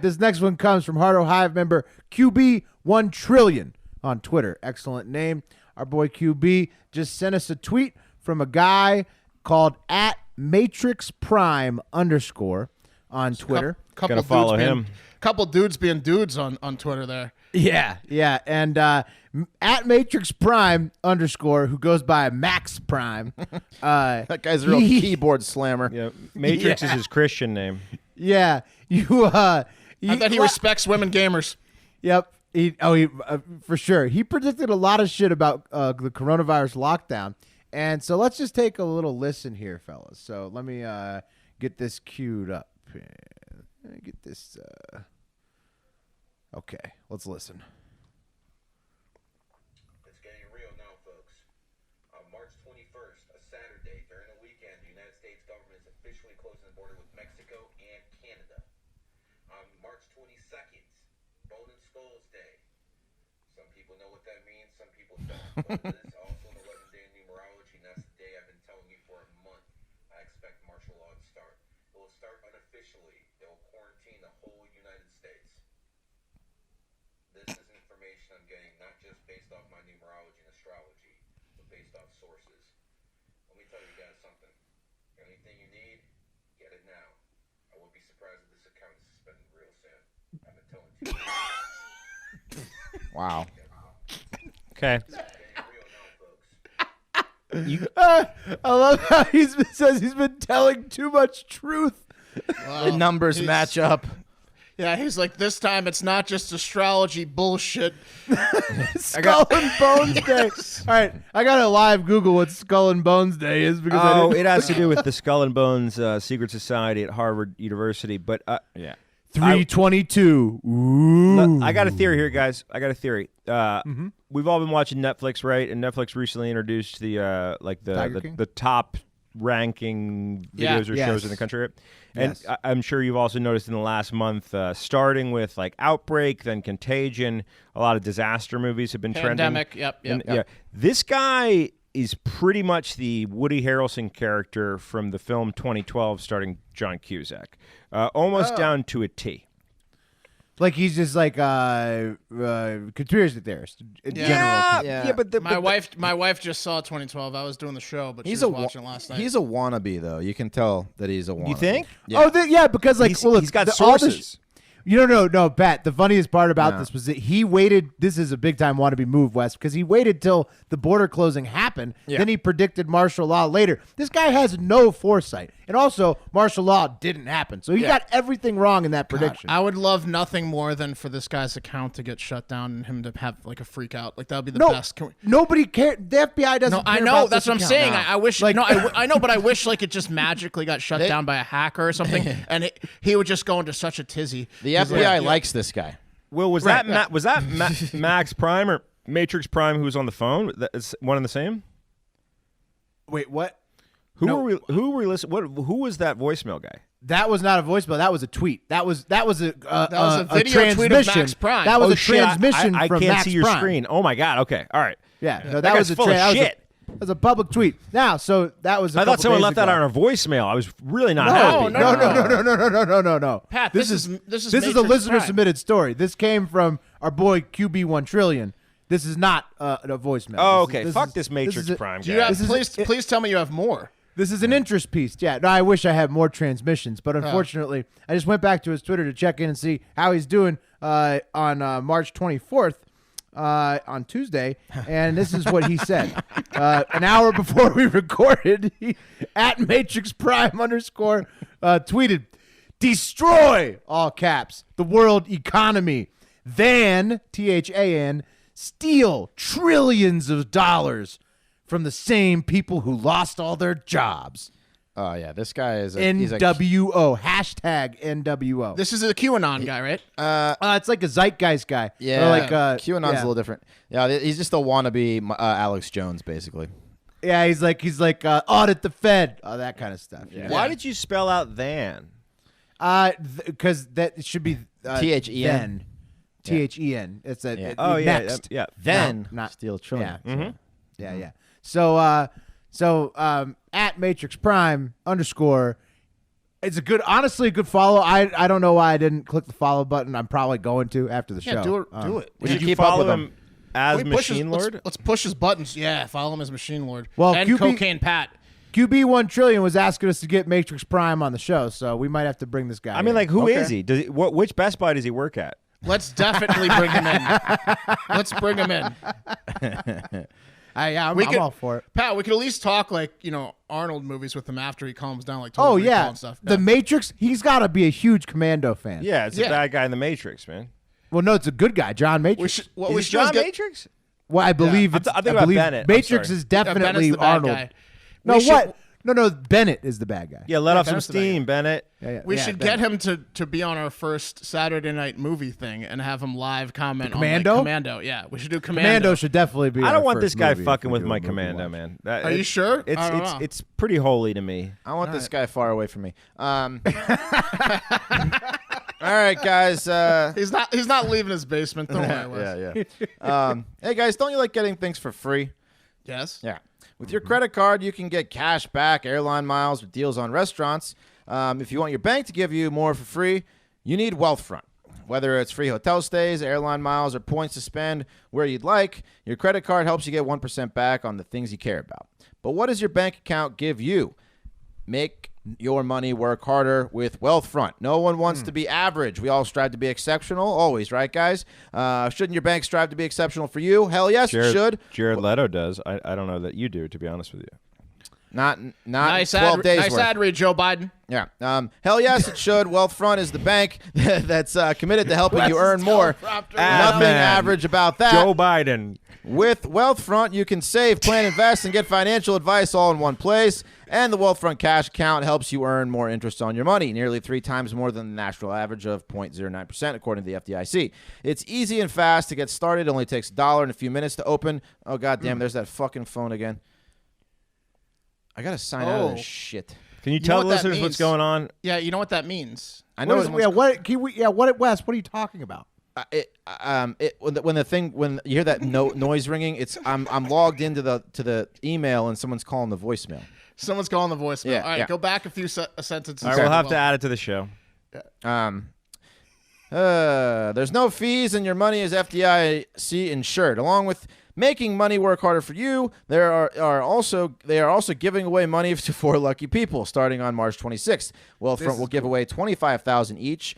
This next one comes from Hardo Hive member QB1 Trillion on Twitter. Excellent name. Our boy QB just sent us a tweet from a guy called @MatrixPrime_ on Twitter. Gotta follow him. Couple dudes being dudes on Twitter there. Yeah. And @MatrixPrime_, who goes by Max Prime. That guy's a real keyboard slammer. Yeah, Matrix is his Christian name. Yeah. I bet he respects women gamers. Yep. For sure. He predicted a lot of shit about the coronavirus lockdown. And so let's just take a little listen here, fellas. So let me get this queued up. Let me get this. Okay, let's listen. It's getting real now, folks. On March 21st, a Saturday during the weekend, the United States government is officially closing the border with Mexico and Canada. On March 22nd, Bone and Skulls Day. Some people know what that means, some people don't. But it is also an 11-day in numerology, and that's the day I've been telling you for a month. I expect martial law to start. It will start unofficially. They will quarantine the whole United States. This is information I'm getting not just based off my numerology and astrology, but based off sources. Let me tell you guys something. Anything you need, get it now. I won't be surprised if this account is suspended real soon. I've been telling you. Wow. Okay. It's getting real now, folks. I love how he says he's been telling too much truth. The numbers match up. Yeah, he's like, this time it's not just astrology bullshit. Skull and Bones Day. All right, I got to live Google what Skull and Bones Day is because I Oh, didn't. it has to do with the Skull and Bones Secret Society at Harvard University. But Yeah. 322. Ooh. I got a theory here, guys. I got a theory. We've all been watching Netflix, right? And Netflix recently introduced the Tiger King? the top ranking videos or Yes. shows in the country. Right? And Yes. I'm sure you've also noticed in the last month, starting with like Outbreak, then Contagion, a lot of disaster movies have been Pandemic, trending. yep. Yeah, this guy is pretty much the Woody Harrelson character from the film 2012 starring John Cusack, almost down to a T. Like he's just like conspiracy theorist. In general. Yeah, but My wife just saw 2012. I was doing the show, but she was watching it last night. He's a wannabe, though. You can tell that he's a wannabe. You think? Yeah. Yeah, because like well, look, he's got all the sources. No, Pat. The funniest part about this was that he waited. This is a big time wannabe move, Wes, because he waited till the border closing happened. Yeah. Then he predicted martial law later. This guy has no foresight, and also martial law didn't happen, so he got everything wrong in that prediction. I would love nothing more than for this guy's account to get shut down and him to have like a freak out. Like that would be the best. Can we- Nobody cared. The FBI doesn't. No, I care know. about That's this what I'm account saying. now. I wish. Like- No, I know, but I wish like it just magically got shut down by a hacker or something, and he would just go into such a tizzy. The FBI likes this guy. Will, was that Max Prime or Matrix Prime who was on the phone? That's one and the same? Wait, what? Who were we listening? Who was that voicemail guy? That was not a voicemail. That was a tweet. That was a video transmission. tweet of Max Prime. That was a shit, transmission I from can't Max see your Prime. screen. Oh my god. Okay. All right. Yeah, no, That that was guy's a full of shit. That was a public tweet. Now, so that was. I thought someone left that on our voicemail. I was really not happy. No. Pat, this is a Matrix listener Prime. submitted story. This came from our boy QB1 Trillion. This is not a voicemail. Oh, okay. Fuck this Matrix is Prime Do you guy. have, please tell me you have more. This is an interest piece. Yeah, no, I wish I had more transmissions, but unfortunately, I just went back to his Twitter to check in and see how he's doing on March 24th. On Tuesday, and this is what he said. An hour before we recorded, he, @MatrixPrime_ tweeted, "Destroy," all caps, "the world economy. than, THAN, steal trillions of dollars from the same people who lost all their jobs. Oh, yeah. This guy is NWO. Hashtag NWO. This is a QAnon guy, right? It's like a zeitgeist guy. Yeah. Or like, QAnon's a little different. Yeah, he's just a wannabe Alex Jones, basically. Yeah, he's like audit the Fed. Oh, that kind of stuff. Yeah. Why did you spell out than? Because that should be THEN. THEN. It's a next. Yeah. Then not steal trillion. Yeah. Mm-hmm. Yeah. So at Matrix Prime _ it's honestly a good follow. I don't know why I didn't click the follow button. I'm probably going to after the show. Do it. Did you follow him as Machine Lord? Let's push his buttons. Yeah, follow him as Machine Lord. Well, and Cocaine Pat. QB 1 Trillion was asking us to get Matrix Prime on the show, so we might have to bring this guy. I mean, in. like, who is he? Which Best Buy does he work at? Let's definitely bring him in. Let's bring him in. I'm all for it. Pat, we could at least talk like, Arnold movies with him after he calms down, like Total Recall and stuff. The Matrix, he's got to be a huge Commando fan. Yeah, it's a bad guy in the Matrix, man. Well, no, it's a good guy, John Matrix. Is it John Matrix? Well, I believe I think about Bennett. Matrix is definitely Arnold. Guy. No, what? No, Bennett is the bad guy. Yeah, let off some steam, Bennett. We should get him to be on our first Saturday night movie thing and have him live comment Commando? on Commando. Yeah, we should do Commando. Commando should definitely be. I don't our want first this guy movie fucking if we with do my a movie Commando, watch. man. Are you sure? It's pretty holy to me. I want this guy far away from me. All right, guys. He's not leaving his basement. Don't worry, Wes. Yeah. Hey, guys, don't you like getting things for free? Yes. Yeah. With your credit card, you can get cash back, airline miles, or deals on restaurants. If you want your bank to give you more for free, you need Wealthfront. Whether it's free hotel stays, airline miles, or points to spend where you'd like, your credit card helps you get 1% back on the things you care about. But what does your bank account give you? Make your money work harder with Wealthfront. No one wants to be average. We all strive to be exceptional, always, right, guys? Shouldn't your bank strive to be exceptional for you? Hell yes, it should. Jared Leto does. I don't know that you do, to be honest with you. Not nice 12 days nice worth. ad read, Joe Biden. Yeah. Hell yes, it should. Wealthfront is the bank that's committed to helping you earn more. Nothing average about that. Joe Biden. With Wealthfront, you can save, plan, invest, and get financial advice all in one place. And the Wealthfront cash account helps you earn more interest on your money, nearly 3 times more than the national average of 0.09%, according to the FDIC. It's easy and fast to get started. It only takes $1 and a few minutes to open. Oh, goddamn, there's that fucking phone again. I got to sign out of this shit. Can you tell the listeners what's going on? Yeah, you know what that means. I know. Wes, what are you talking about? When you hear that noise ringing, I'm logged into the email and someone's calling the voicemail. Someone's calling the voicemail. Yeah, all right, yeah. Go back a few sentences. All right, we'll have to add it to the show. There's no fees and your money is FDIC insured. Along with making money work harder for you, they are also giving away money to 4 lucky people starting on March 26th. Wealthfront will give away $25,000 each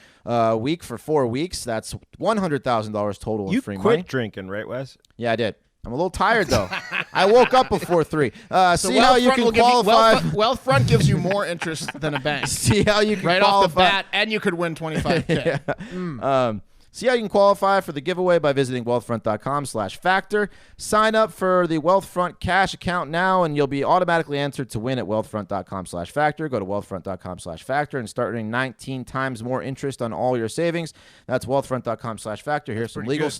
week for 4 weeks. That's $100,000 total in free money. You quit drinking, right, Wes? Yeah, I did. I'm a little tired though. I woke up before 3. See how you can qualify. Wealthfront gives you more interest than a bank. See how you can right qualify. off the bat, and you could win $25K. See how you can qualify for the giveaway by visiting wealthfront.com/factor. Sign up for the Wealthfront cash account now, and you'll be automatically entered to win at wealthfront.com/factor. Go to wealthfront.com/factor and start earning 19 times more interest on all your savings. That's wealthfront.com/factor. Here's some legal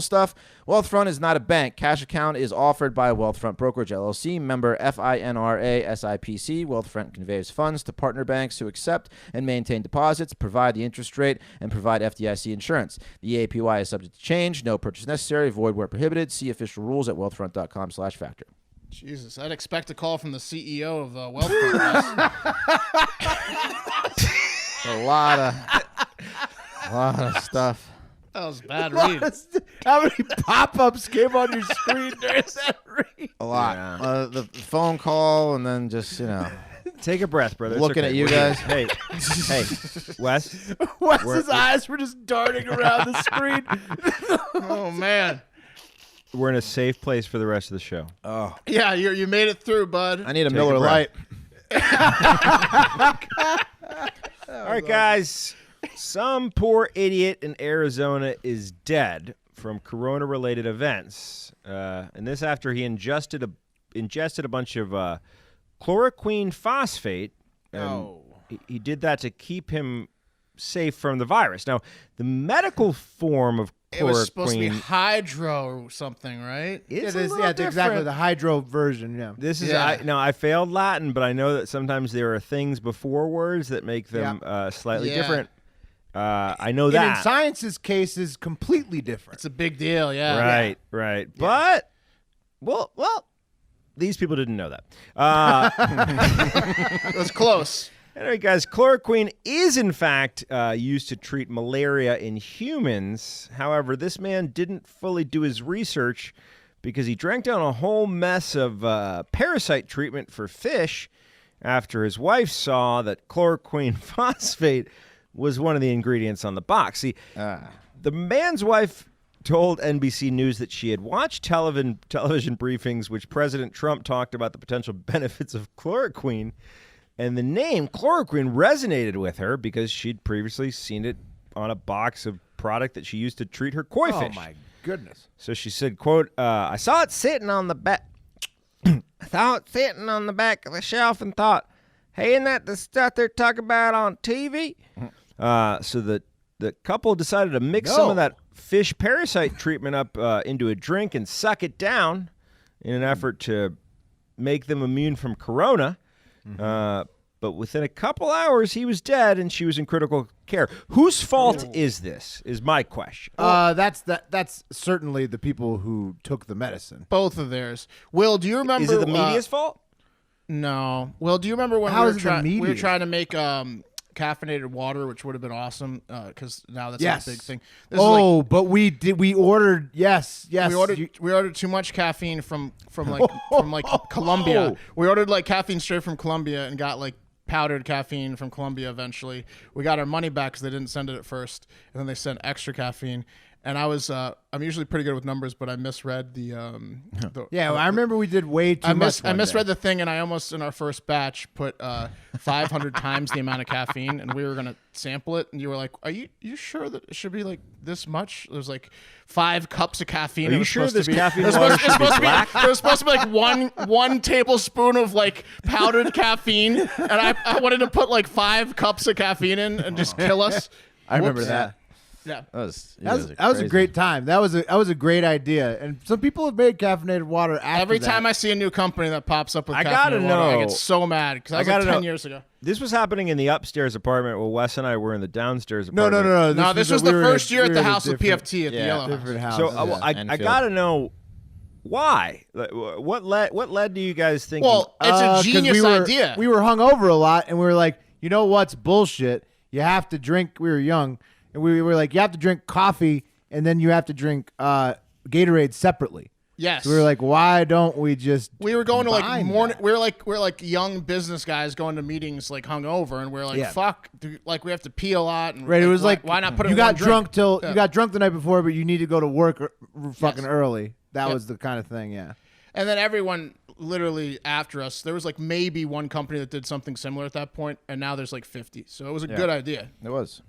stuff. Wealthfront is not a bank. Cash account is offered by Wealthfront Brokerage LLC, member FINRA SIPC. Wealthfront conveys funds to partner banks who accept and maintain deposits, provide the interest rate, and provide FDIC insurance. The APY is subject to change. No purchase necessary. Void where prohibited. See official rules at wealthfront.com/factor. Jesus, I'd expect a call from the CEO of Wealthfront. A lot of stuff. That was a bad read. How many pop-ups came on your screen during that read? A lot. Yeah. The phone call and then just, Take a breath, brother. Looking at you guys. Hey, Wes. Wes's eyes were just darting around the screen. Oh, man. We're in a safe place for the rest of the show. Oh. Yeah, you made it through, bud. I need a Miller Lite. All right, guys. Some poor idiot in Arizona is dead from corona-related events, and this after he ingested a bunch of chloroquine phosphate. He did that to keep him safe from the virus. Now, the medical form of chloroquine, it was supposed to be hydro or something, right? It's exactly the hydro version. Yeah. This is I failed Latin, but I know that sometimes there are things before words that make them slightly different. I know that. And in science's case is completely different. It's a big deal, yeah. Right. But well, these people didn't know that. It was close. Anyway, guys, chloroquine is in fact used to treat malaria in humans. However, this man didn't fully do his research because he drank down a whole mess of parasite treatment for fish after his wife saw that chloroquine phosphate was one of the ingredients on the box. See, the man's wife told NBC News that she had watched television briefings which President Trump talked about the potential benefits of chloroquine, and the name chloroquine resonated with her because she'd previously seen it on a box of product that she used to treat her koi fish. Oh, my goodness. So she said, quote, I saw it sitting on the back. I saw it sitting on the back of the shelf and thought, hey, isn't that the stuff they're talking about on TV? So the couple decided to mix some of that fish parasite treatment up into a drink and suck it down in an effort to make them immune from corona. But within a couple hours, he was dead and she was in critical care. Whose fault is this, is my question. That's certainly the people who took the medicine. Both of theirs. Will, do you remember? Is it the media's fault? No. Will, do you remember when we were trying to make caffeinated water, which would have been awesome because now that's a big thing. But we ordered we ordered too much caffeine from Colombia. We ordered like caffeine straight from Colombia and got like powdered caffeine from Colombia. Eventually, we got our money back because they didn't send it at first, and then they sent extra caffeine. And I was, I'm usually pretty good with numbers, but I misread the I remember we did way too much. I misread the thing, and I almost, in our first batch, put 500 times the amount of caffeine, and we were going to sample it. And you were like, are you sure that it should be like this much? There's like 5 cups of caffeine. Are you sure this caffeine water should be black? There was supposed to be like one tablespoon of like powdered caffeine, and I wanted to put like 5 cups of caffeine in and just kill us. I remember that. Yeah, that was a great time. That was a great idea, and some people have made caffeinated water after Every that. time I see a new company that pops up with caffeinated gotta water, know. I get so mad because I was like 10 years ago. This was happening in the upstairs apartment while Wes and I were in the downstairs apartment. No. This was the first year at the house with PFT at the Yellow different House. house. So I gotta know why. What led to you guys thinking? Well, it's a genius idea. We were hungover a lot, and we were like, you know what's bullshit? You have to drink. We were young. And we were like, you have to drink coffee, and then you have to drink Gatorade separately. Yes. So we were like, why don't we just? We were going to like morning. That? We're like young business guys going to meetings like hungover, and we're like, fuck, like we have to pee a lot. And right. It was like, why not put it? You in got one drunk drink? you got drunk the night before, but you need to go to work fucking early. That was the kind of thing. Yeah. And then everyone literally after us, there was like maybe one company that did something similar at that point, and now there's like 50. So it was a good idea. It was.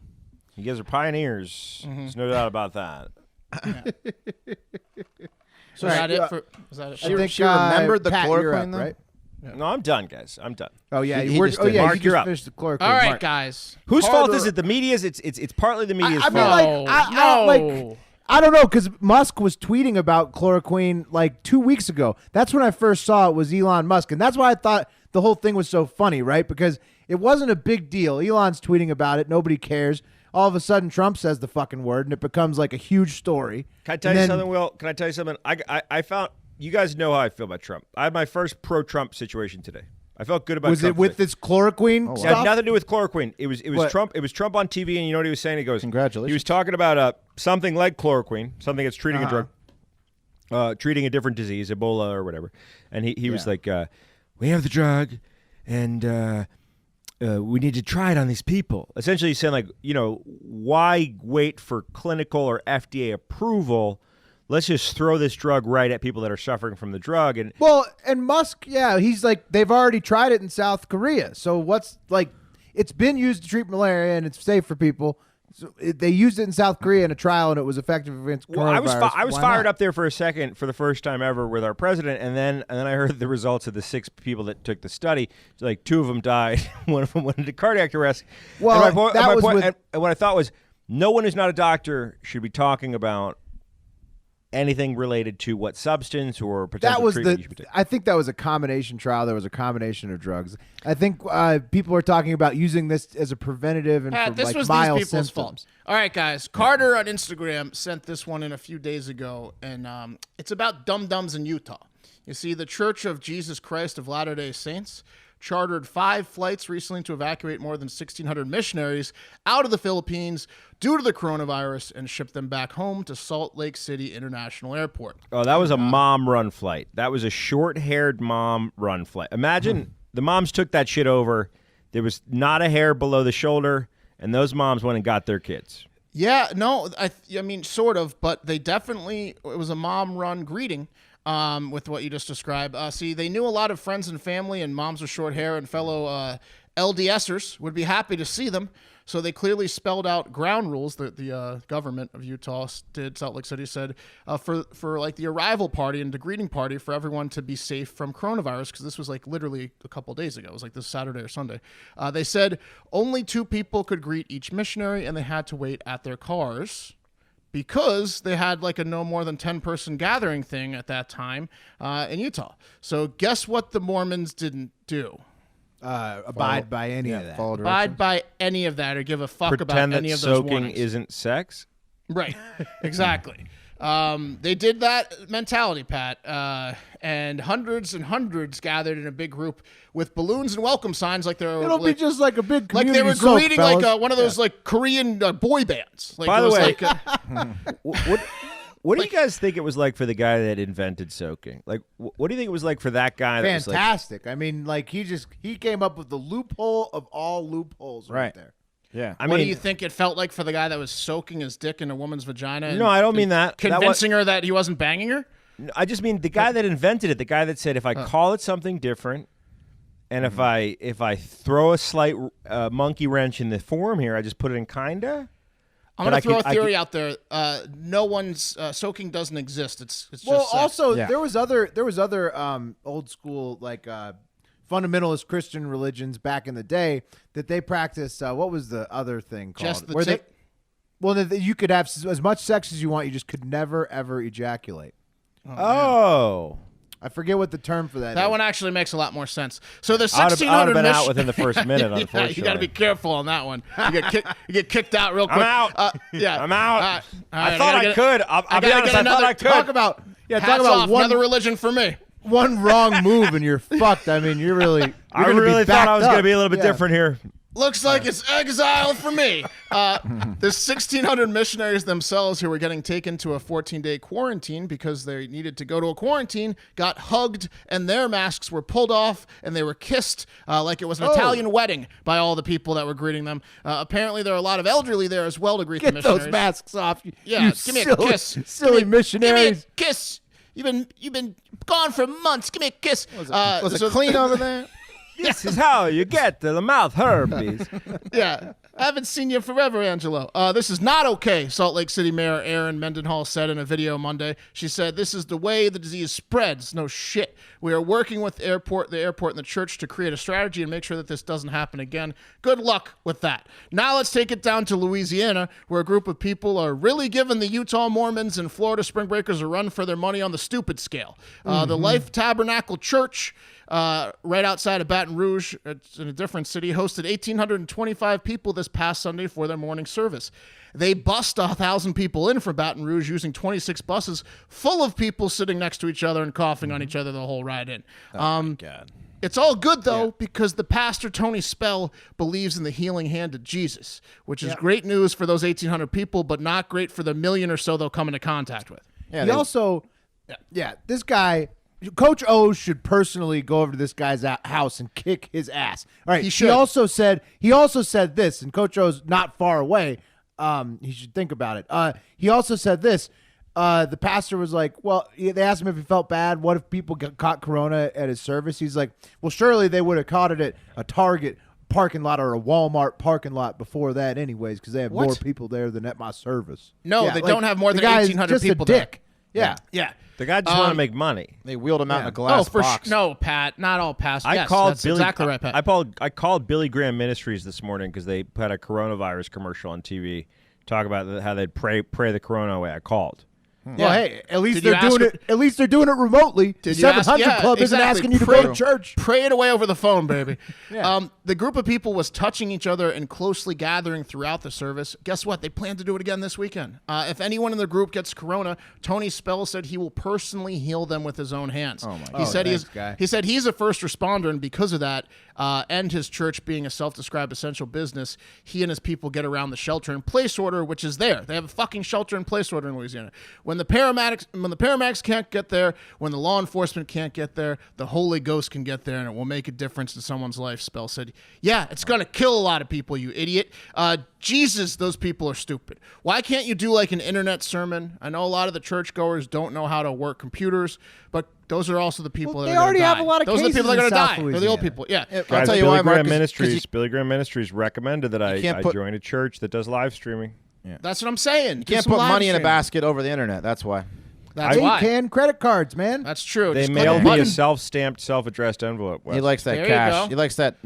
You guys are pioneers. There's no doubt about that. So is that it? I think she remembered the Pat, chloroquine, though? right? No, I'm done, guys. I'm done. Oh yeah, He you just did. Mark, Mark, you you're just up. finished the chloroquine. All right, Mark. guys. Whose fault is it? The media's? It's partly the media's I fault. mean, I don't know, because Musk was tweeting about chloroquine like 2 weeks ago. That's when I first saw it was Elon Musk, and that's why I thought the whole thing was so funny, right? Because it wasn't a big deal. Elon's tweeting about it. Nobody cares. All of a sudden, Trump says the fucking word, and it becomes like a huge story. Can I tell you something, Will? Can I tell you something? I found, you guys know how I feel about Trump. I had my first pro-Trump situation today. I felt good about Was Trump it with today. this chloroquine It had stuff? nothing to do with chloroquine. It was What? Trump. It was Trump on TV, and you know what he was saying? He goes, Congratulations. He was talking about something like chloroquine, something that's treating a drug, treating a different disease, Ebola or whatever. And he was like, we have the drug, and we need to try it on these people. Essentially, he's saying, like, you know, why wait for clinical or FDA approval? Let's just throw this drug right at people that are suffering from the drug. And Musk, he's like, they've already tried it in South Korea. So what's like, it's been used to treat malaria and it's safe for people. So they used it in South Korea in a trial, and it was effective against coronavirus. Well, I was fired up there for a second for the first time ever with our president, and then I heard the results of the 6 people that took the study. Like 2 of them died, one of them went into cardiac arrest. Well, and what I thought was, no one who's not a doctor should be talking about anything related to what substance or potential treatment you should take. I think that was a combination trial. There was a combination of drugs. I think people are talking about using this as a preventative and for this was mild these people's symptoms. fault. All right, guys. Carter on Instagram sent this one in a few days ago, and it's about dum-dums in Utah. You see, the Church of Jesus Christ of Latter-day Saints chartered 5 flights recently to evacuate more than 1,600 missionaries out of the Philippines due to the coronavirus and ship them back home to Salt Lake City International Airport. Oh, that was a mom-run flight. That was a short-haired mom-run flight. Imagine the moms took that shit over. There was not a hair below the shoulder, and those moms went and got their kids. Yeah, no, I mean, sort of, but they definitely, it was a mom-run greeting. With what you just described. See, they knew a lot of friends and family and moms with short hair and fellow LDSers would be happy to see them. So they clearly spelled out ground rules that the government of Utah did. Salt Lake City said for like the arrival party and the greeting party for everyone to be safe from coronavirus, because this was like literally a couple of days ago. It was like this Saturday or Sunday. They said only 2 people could greet each missionary, and they had to wait at their cars, because they had like a no more than 10-person gathering thing at that time in Utah. So guess what the Mormons didn't do? Abide by any of that. Abide by any of that or give a fuck Pretend about any that of those soaking warnings. isn't sex? Right. Exactly. They did that mentality, Pat, and hundreds and hundreds gathered in a big group with balloons and welcome signs, like they were. It'll be just like a big community. Like they were soak, greeting fellas. like one of those like Korean boy bands. Like, By it the was way, like what do you guys think it was like for the guy that invented soaking? Like, what do you think it was like for that guy? Fantastic. That was I mean, like he came up with the loophole of all loopholes right there. Yeah. what do you think it felt like for the guy that was soaking his dick in a woman's vagina? No, I don't mean that. Convincing her that he wasn't banging her? I just mean the guy that invented it, the guy that said, if I call it something different, and if I throw a slight monkey wrench in the form here, I just put it in kinda. I'm going to throw a theory out there. No one's soaking doesn't exist. It's just Well, sex. also there was other old school like fundamentalist Christian religions back in the day that they practiced. What was the other thing called? Just the tip? You could have as much sex as you want. You just could never ever ejaculate. Oh. I forget what the term for that is. That one actually makes a lot more sense. So there's I would 1,600 have been out within the first minute, yeah, unfortunately. you got to be careful on that one. You get kicked out real quick. I'm out. Yeah, I'm out. All right, I thought I could. I'll be honest, I thought I could. Talk about Hats off, another religion for me. one wrong move and you're fucked. I mean, you're really. I really thought I was going to be a little bit different here. Looks like it's exile for me. There's 1,600 missionaries themselves who were getting taken to a 14-day quarantine because they needed to go to a quarantine, got hugged, and their masks were pulled off, and they were kissed like it was an Italian wedding by all the people that were greeting them. Apparently, there are a lot of elderly there as well to greet the Get missionaries. those masks off. Yeah, give me a kiss. Silly Give me missionaries. a kiss. You've been gone for months. Give me a kiss. Was it clean over there? This is how you get the mouth herpes. Yeah. I haven't seen you forever, Angelo. This is not okay, Salt Lake City Mayor Erin Mendenhall said in a video Monday. She said, this is the way the disease spreads. No shit. We are working with the airport and the church to create a strategy and make sure that this doesn't happen again. Good luck with that. Now let's take it down to Louisiana, where a group of people are really giving the Utah Mormons and Florida Spring Breakers a run for their money on the stupid scale. The Life Tabernacle Church, right outside of Baton Rouge, it's in a different city, hosted 1,825 people this past Sunday for their morning service. They bussed 1,000 people in from Baton Rouge using 26 buses full of people sitting next to each other and coughing on each other the whole ride in. My God. It's all good, though, because the pastor, Tony Spell, believes in the healing hand of Jesus, which is great news for those 1,800 people, but not great for the million or so they'll come into contact with. Yeah, this guy... Coach O should personally go over to this guy's house and kick his ass. All right. He should. He also said this, and Coach O's not far away. He should think about it. He also said this. The pastor was like, well, they asked him if he felt bad. What if people caught corona at his service? He's like, well, surely they would have caught it at a Target parking lot or a Walmart parking lot before that anyways because they have What? more people there than at my service. No, Yeah, they like, don't have more the than guy's 1,800 just people a there. dick. Yeah. Yeah. The guy just want to make money. They wheeled him out in Yeah. a glass box. No, Pat. Not all pastors. Yes, called that's Billy, exactly right, Pat. I called Billy Graham Ministries this morning because they had a coronavirus commercial on TV. Talk about how they'd pray the corona away. I called. Well, hey, at least Did you they're doing ask- it. At least they're doing it remotely. The Did you ask- 700 yeah, Club isn't exactly. asking you to Pray- go to church. Pray it away over the phone, baby. Yeah. The group of people was touching each other and closely gathering throughout the service. Guess what? They plan to do it again this weekend. If anyone in the group gets corona, Tony Spell said he will personally heal them with his own hands. Oh, my God. He said thanks, guy. he said he's a first responder, and because of that, and his church being a self-described essential business, he and his people get around the shelter-in-place order, which is there. They have a fucking shelter-in-place order in Louisiana. When the paramedics can't get there, when the law enforcement can't get there, the Holy Ghost can get there, and it will make a difference in someone's life. Spell said, "Yeah, it's gonna kill a lot of people, you idiot. Jesus, those people are stupid. Why can't you do like an internet sermon? I know a lot of the churchgoers don't know how to work computers, but those are also the people Well, that they are already gonna have die. a lot of Those are the cases people that are in going to South die. They're the old Louisiana. people. Yeah. I'll Guys, tell you Billy why, Graham Marcus, 'cause Ministries. Billy Graham Ministries recommended that I can't put- join a church that does live streaming. That's what I'm saying. You can't put money in a basket over the internet. That's why. That's They why. can credit cards, man. That's true. They Just click mailed a me a button. self-stamped, self-addressed envelope. Wes. He likes that There you cash. go. He likes that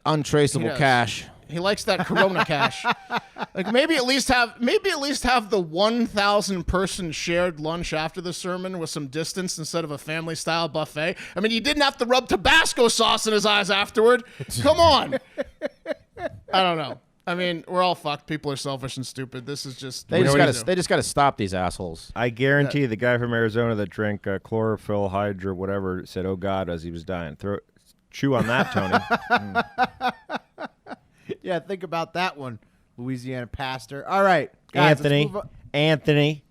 untraceable He does. cash. He likes that Corona cash. Like maybe at least have the 1,000 person shared lunch after the sermon with some distance instead of a family style buffet. I mean, you didn't have to rub Tabasco sauce in his eyes afterward. Come on. I don't know. I mean, we're all fucked. People are selfish and stupid. This is just They just what got do. to. They just got to stop these assholes. I guarantee the guy from Arizona that drank chlorophyll, hydra, whatever, said, "Oh God," as he was dying. Chew on that, Tony. Yeah, think about that one, Louisiana pastor. All right, guys, Anthony. Anthony.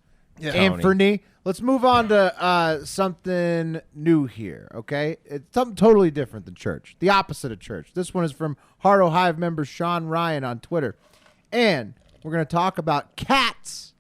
Let's move on to something new here, okay? It's something totally different than church, the opposite of church. This one is from Heart O Hive member Sean Ryan on Twitter. And we're going to talk about Cats,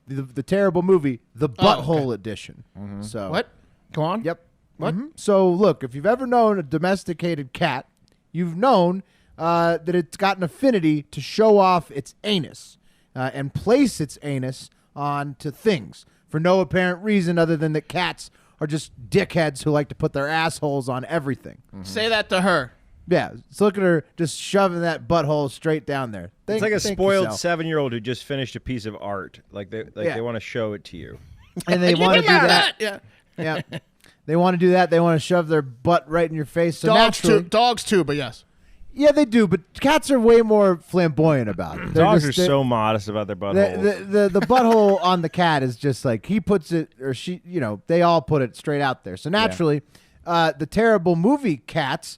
the terrible movie, the Butthole edition. So What? Go on. Yep. What? So, look, if you've ever known a domesticated cat, you've known that it's got an affinity to show off its anus and place its anus onto things for no apparent reason other than that cats are just dickheads who like to put their assholes on everything. Say that to her. Yeah, so look at her just shoving that butthole straight down there. It's like a Think spoiled yourself. 7-year-old who just finished a piece of art. Like they want to show it to you. And they want to do that. Yeah. Yeah. They want to do that. They want to shove their butt right in your face. So naturally, Dogs too, but yes. yeah, they do. But cats are way more flamboyant about it. They're Dogs just- are they're- so modest about their buttholes. the butthole on the cat is just like he puts it, or she, they all put it straight out there. So naturally, the terrible movie Cats,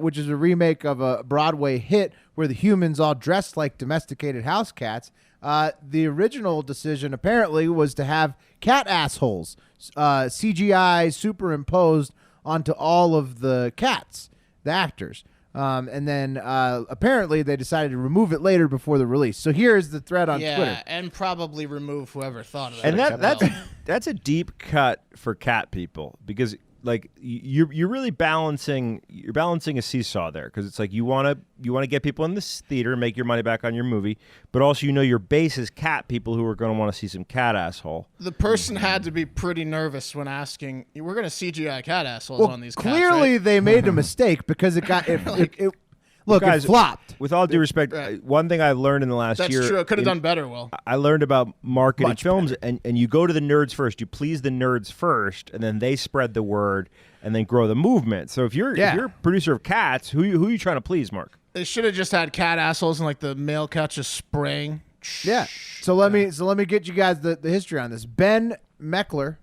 which is a remake of a Broadway hit where the humans all dressed like domesticated house cats. The original decision apparently was to have cat assholes CGI superimposed onto all of the cats, the actors. And then apparently they decided to remove it later before the release. So here's the thread on Twitter. and probably remove whoever thought of that. And that's a deep cut for cat people because like you're really balancing a seesaw there because it's like you want to get people in this theater and make your money back on your movie, but also your base is cat people who are going to want to see some cat asshole. The person had to be pretty nervous when asking, "We're going to CGI cat assholes Well, on these cats, clearly right?" they made a mistake because it got look, Guys, it flopped. With all due respect, one thing I learned in the last That's year, true. It could have done better, Will. I learned about marketing Much films, and you go to the nerds first. You please the nerds first, and then they spread the word, and then grow the movement. So if you're a producer of Cats, who are you trying to please, Mark? They should have just had cat assholes and like the male cat just spraying. Yeah. So let me get you guys the history on this. Ben Meckler,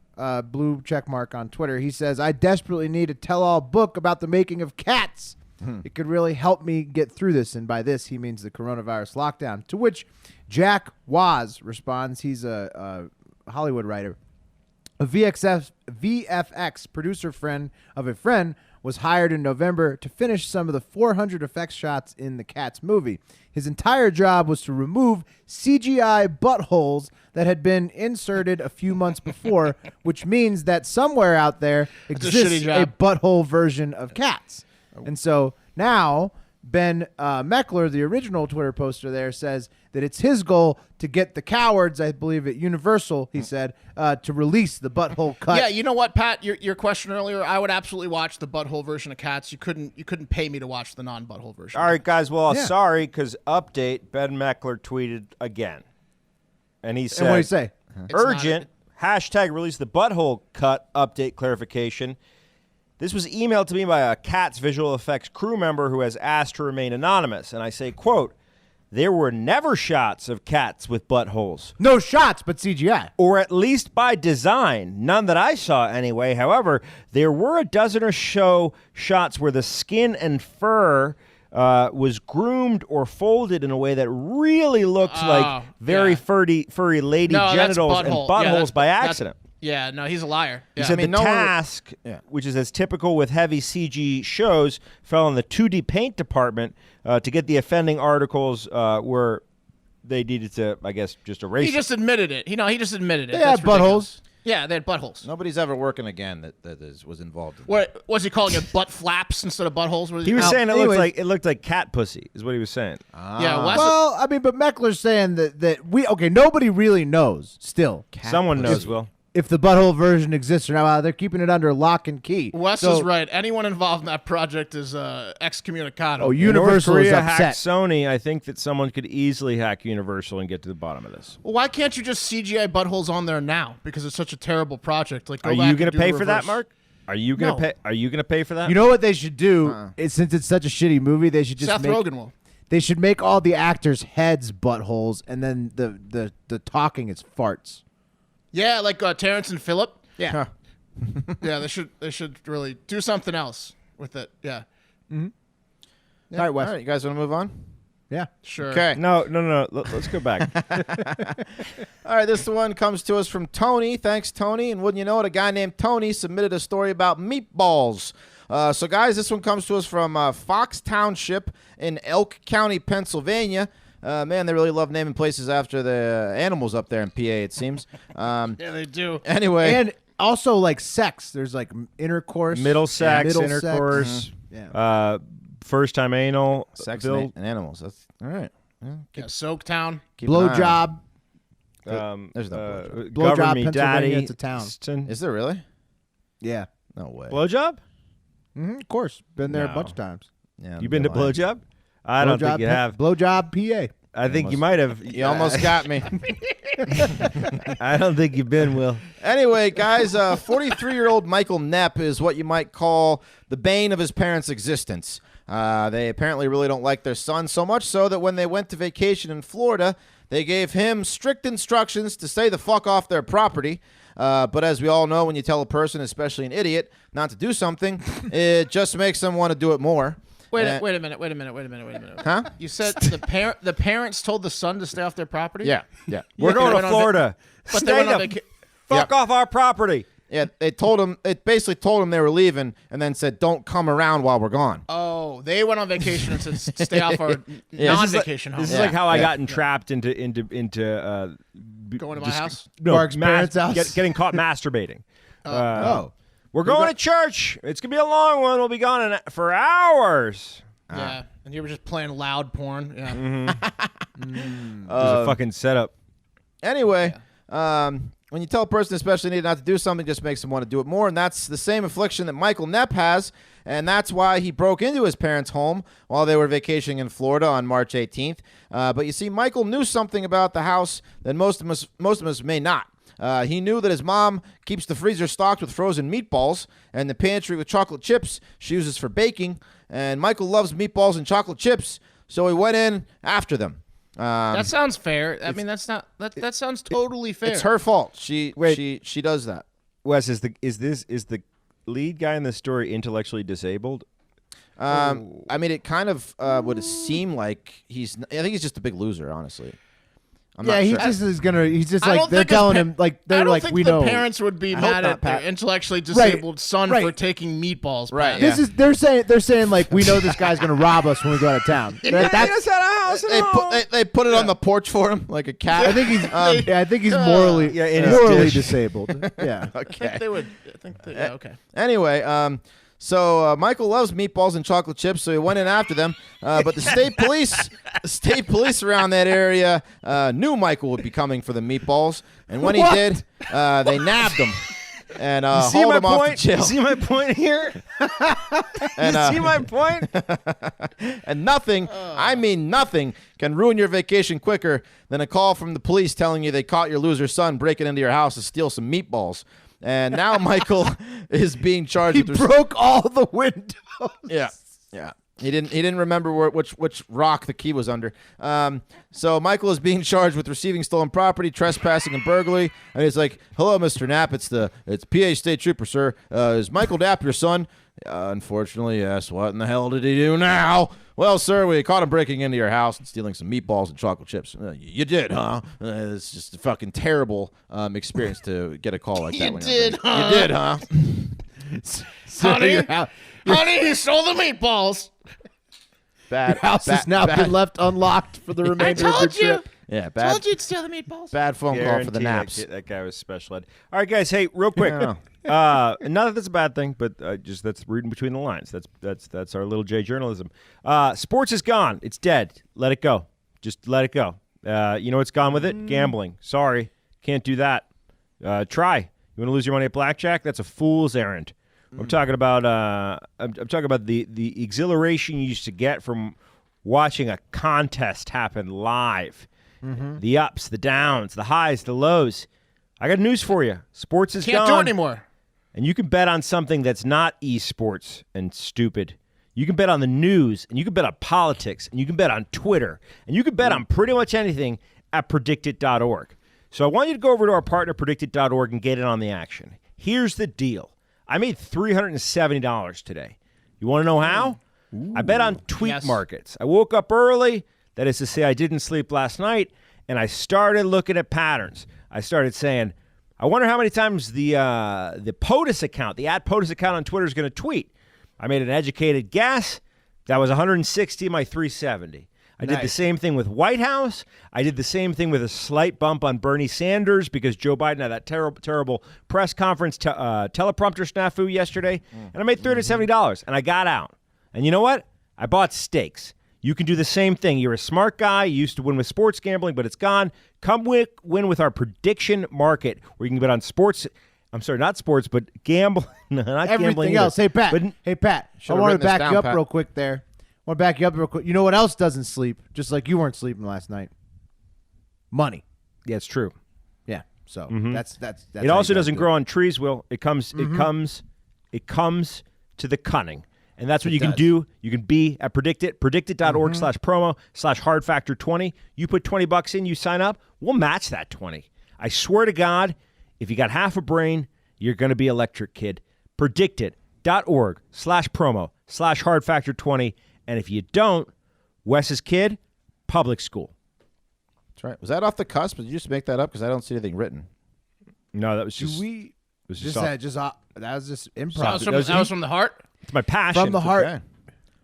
blue check mark on Twitter, he says, "I desperately need a tell-all book about the making of Cats. It could really help me get through this." And by this, he means the coronavirus lockdown. To which Jack Waz responds. He's a Hollywood writer. A VFX producer friend of a friend was hired in November to finish some of the 400 effects shots in the Cats movie. His entire job was to remove CGI buttholes that had been inserted a few months before, which means that somewhere out there a exists shitty a job. butthole version of Cats. And so now Ben Meckler, the original Twitter poster there, says that it's his goal to get the cowards, I believe at Universal, he said, to release the Butthole cut. Yeah, you know what, Pat? Your question earlier, I would absolutely watch the Butthole version of Cats. You couldn't pay me to watch the non-Butthole version. All right, guys. Well, Yeah. sorry, because update, Ben Meckler tweeted again. And he said, And what did he say? urgent, hashtag release the Butthole cut update clarification. This was emailed to me by a Cats visual effects crew member who has asked to remain anonymous. And I say, quote, there were never shots of cats with buttholes. No shots, but CGI. Or at least by design. None that I saw anyway. However, there were a dozen or so shots where the skin and fur was groomed or folded in a way that really looks like very furry lady genitals and buttholes by accident. Yeah, no, he's a liar. He Yeah. said the task, which is as typical with heavy CG shows, fell on the 2D paint department to get the offending articles where they needed to, I guess, just erase He just admitted it. He just admitted it. They That's had buttholes. ridiculous. Yeah, they had buttholes. Nobody's ever working again that was involved in that. What was he calling it? Butt flaps instead of buttholes? He was saying anyways. it looked like cat pussy, is what he was saying. Yeah, Well, I mean, but Meckler's saying that nobody really knows still Someone knows, Will. if the Butthole version exists or not. They're keeping it under lock and key. Wes So- is right. Anyone involved in that project is excommunicado. Oh, North Universal is Korea hacked upset. Sony. I think that someone could easily hack Universal and get to the bottom of this. Well, why can't you just CGI buttholes on there now? Because it's such a terrible project. Like, Are you going going to to pay for that, Mark? Are you going to No. pay? Are you going to pay for that? You know what they should do? Since it's such a shitty movie, they should just Seth make Rogen will. They should make all the actors' heads buttholes, and then the talking is farts. Yeah, like Terrence and Phillip. Yeah. Yeah, they should really do something else with it. Yeah, All right, Wes. All right, you guys want to move on? Yeah. sure. Okay. No. Let's go back. All right, this one comes to us from Tony. Thanks, Tony. And wouldn't you know it, a guy named Tony submitted a story about meatballs. So, guys, this one comes to us from Fox Township in Elk County, Pennsylvania. Man, they really love naming places after the animals up there in PA, it seems. Yeah, they do. Anyway. And also, like, sex. There's, like, intercourse. Middle sex, middle intercourse, Yeah. first time anal, sex Bill, and animals. That's all right. Yeah, Yeah, Soaktown. keep an eye on it. Blowjob. There's no blowjob. Blowjob, Govern Me Pennsylvania, Daddy. it's a town. Is there really? Yeah. No way. Blowjob? Of course. Been there a No. bunch of times. Yeah, You been to lying. blowjob? I don't think you have. Blowjob, PA. I think you might have. You almost got me. I don't think you've been, Will. Anyway, guys, 43-year-old Michael Knepp is what you might call the bane of his parents' existence. They apparently really don't like their son, so much so that when they went to vacation in Florida, they gave him strict instructions to stay the fuck off their property. But as we all know, when you tell a person, especially an idiot, not to do something, it just makes them want to do it more. Wait a minute. Huh? You said the parents told the son to stay off their property? Yeah. We're they going went to on Florida. But they Stay went on the vacation. fuck off our property. Yeah, it basically told him they were leaving and then said, don't come around while we're gone. Oh, they went on vacation and said, stay off our Yeah. non-vacation home. This is Yeah. like how I Yeah. got entrapped into Going to my house? no, Mark's parents' house? getting caught masturbating. Oh. We're going to church. It's gonna be a long one. We'll be gone for hours. Yeah. And you were just playing loud porn. Yeah. There's a fucking setup. Anyway, when you tell a person especially needed not to do something, it just makes them want to do it more. And that's the same affliction that Michael Knepp has. And that's why he broke into his parents' home while they were vacationing in Florida on March 18th. But you see, Michael knew something about the house that most of us may not. He knew that his mom keeps the freezer stocked with frozen meatballs and the pantry with chocolate chips she uses for baking. And Michael loves meatballs and chocolate chips, so he went in after them. That sounds fair. I mean, that's not that sounds totally fair. It's her fault. She does that. Wes, is the lead guy in the story intellectually disabled? I mean, it kind of would seem like I think he's just a big loser, honestly. I'm Yeah, not he sure. just is gonna. He's just I like don't they're think his telling pa- him like I they're don't like think we the know. parents would be hope mad not, at their Pat. intellectually disabled son right. for taking meatballs. This Right, Pat. yeah. is they're saying like we know this guy's gonna rob us when we go out of town. That's They put it on the porch for him like a cat. I think he's I think he's morally in his morally dish. disabled. Yeah. I think they would. I think they, yeah, okay. Anyway, So Michael loves meatballs and chocolate chips, so he went in after them. But the state police around that area knew Michael would be coming for the meatballs, and when he did, they nabbed him and hauled him off to jail. You see my point here? And, you see my point? And nothing, I mean nothing, can ruin your vacation quicker than a call from the police telling you they caught your loser son breaking into your house to steal some meatballs. And now Michael is being charged. He with broke all the windows. Yeah. He didn't remember which rock the key was under. So Michael is being charged with receiving stolen property, trespassing, and burglary. And he's like, "Hello, Mr. Knapp. It's PA State Trooper, sir. Is Michael Knapp your son?" Unfortunately, yes. What in the hell did he do now? Well, sir, we caught him breaking into your house and stealing some meatballs and chocolate chips. You did, huh? It's just a fucking terrible experience to get a call like that. You did, huh? You did, huh? Honey, he stole the meatballs. Bad. Your house has now been left unlocked for the remainder of your trip. Yeah, bad. Told you to steal the meatballs. Bad phone call for the naps. That guy was special ed. All right, guys. Hey, real quick. Yeah. Not that that's a bad thing, but just that's reading between the lines. That's our little J journalism. Sports is gone. It's dead. Let it go. Just let it go. You know what's gone with it? Gambling. Sorry, can't do that. Try. You want to lose your money at blackjack? That's a fool's errand. I'm talking about. I'm talking about the exhilaration you used to get from watching a contest happen live. The ups, the downs, the highs, the lows. I got news for you. Sports is Can't gone. do it anymore. And you can bet on something that's not esports and stupid. You can bet on the news, and you can bet on politics, and you can bet on Twitter, and you can bet on pretty much anything at predictit.org. So I want you to go over to our partner, predictit.org, and get in on the action. Here's the deal. I made $370 today. You want to know how? I bet on tweet markets. I woke up early. That is to say, I didn't sleep last night, and I started looking at patterns. I started saying, I wonder how many times the POTUS account, the @POTUS account on Twitter is going to tweet. I made an educated guess. That was 160, my 370. I did the same thing with White House. I did the same thing with a slight bump on Bernie Sanders because Joe Biden had that terrible press conference teleprompter snafu yesterday. And I made $370, and I got out. And you know what? I bought stakes. You can do the same thing. You're a smart guy. You used to win with sports gambling, but it's gone. Come win with our prediction market where you can bet on sports. I'm sorry, not sports, but gambling. No, not Everything gambling else. either. Hey, Pat. I want to back you up real quick there. I want to back you up real quick. You know what else doesn't sleep? Just like you weren't sleeping last night. Money. Yeah, it's true. Yeah. So that's It also doesn't grow on trees, Will. It comes to the cunning. And that's what you can do. You can be at Predictit, predictit.org/promo/hardfactor20. You put $20 in, you sign up, we'll match that 20. I swear to God, if you got half a brain, you're going to be electric, kid. Predictit.org/promo/hardfactor20. And if you don't, Wes's kid, public school. That's right. Was that off the cusp? Did you just make that up? Because I don't see anything written. No, that was just. that was just improv. That was from the heart. It's my passion. From the heart. Okay.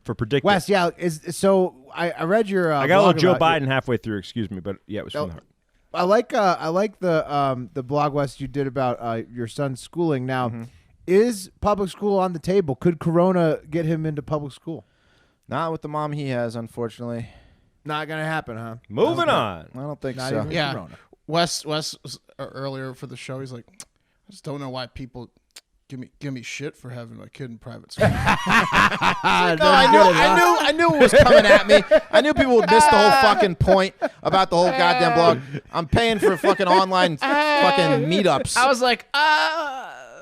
For Predictit. Wes, yeah. So I read your. I got a little Joe blog Biden halfway through. Excuse me, but yeah, it was from the heart. I like the blog, Wes, you did about your son's schooling. Now, is public school on the table? Could Corona get him into public school? Not with the mom he has, unfortunately. Not gonna happen, huh? Moving on. I don't think Not so. even Yeah. Corona. Wes was, earlier for the show, he's like, I just don't know why people give me shit for having my kid in private school. I knew it was coming at me. I knew people would miss the whole fucking point about the whole goddamn blog. I'm paying for fucking online fucking meetups. I was like,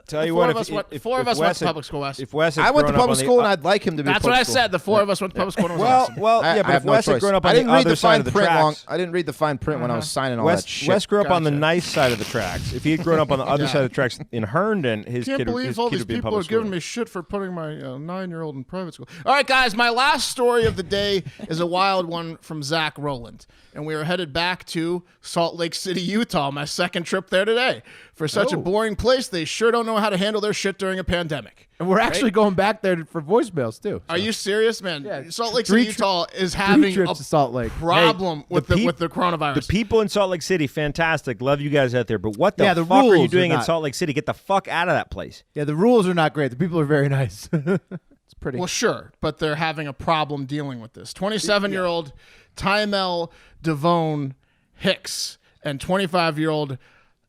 Tell you four what, of us went to public school, Wes. If Wes had I went to grown up public on school, and I'd like him to be. That's public what I school. said. The four of us went to public school. And it was awesome. Well, I yeah, but have if no Wes had choice. grown up I on didn't the read other the side fine of the print tracks. I didn't read the fine print when I was signing all that shit. Wes grew up on the Gotcha. nice side of the tracks. If he had grown up on the other side of the tracks in Herndon, his Can't kid believe all these would be in people public are giving school. me shit for putting my 9-year-old in private school. All right, guys, my last story of the day is a wild one from Zach Rowland. And we are headed back to Salt Lake City, Utah, my second trip there today. For such a boring place, they sure don't know how to handle their shit during a pandemic. And we're actually going back there for voicemails too. Are you serious, man? Yeah, Salt Lake City, Utah is having trips a to Salt Lake. problem with the coronavirus. The people in Salt Lake City, fantastic. Love you guys out there. But what the Yeah, the fuck are you rules doing are in not- Salt Lake City? Get the fuck out of that place. Yeah, the rules are not great. The people are very nice. It's pretty. Well, sure, but they're having a problem dealing with this. 27-year-old Tymel Devone Hicks and 25-year-old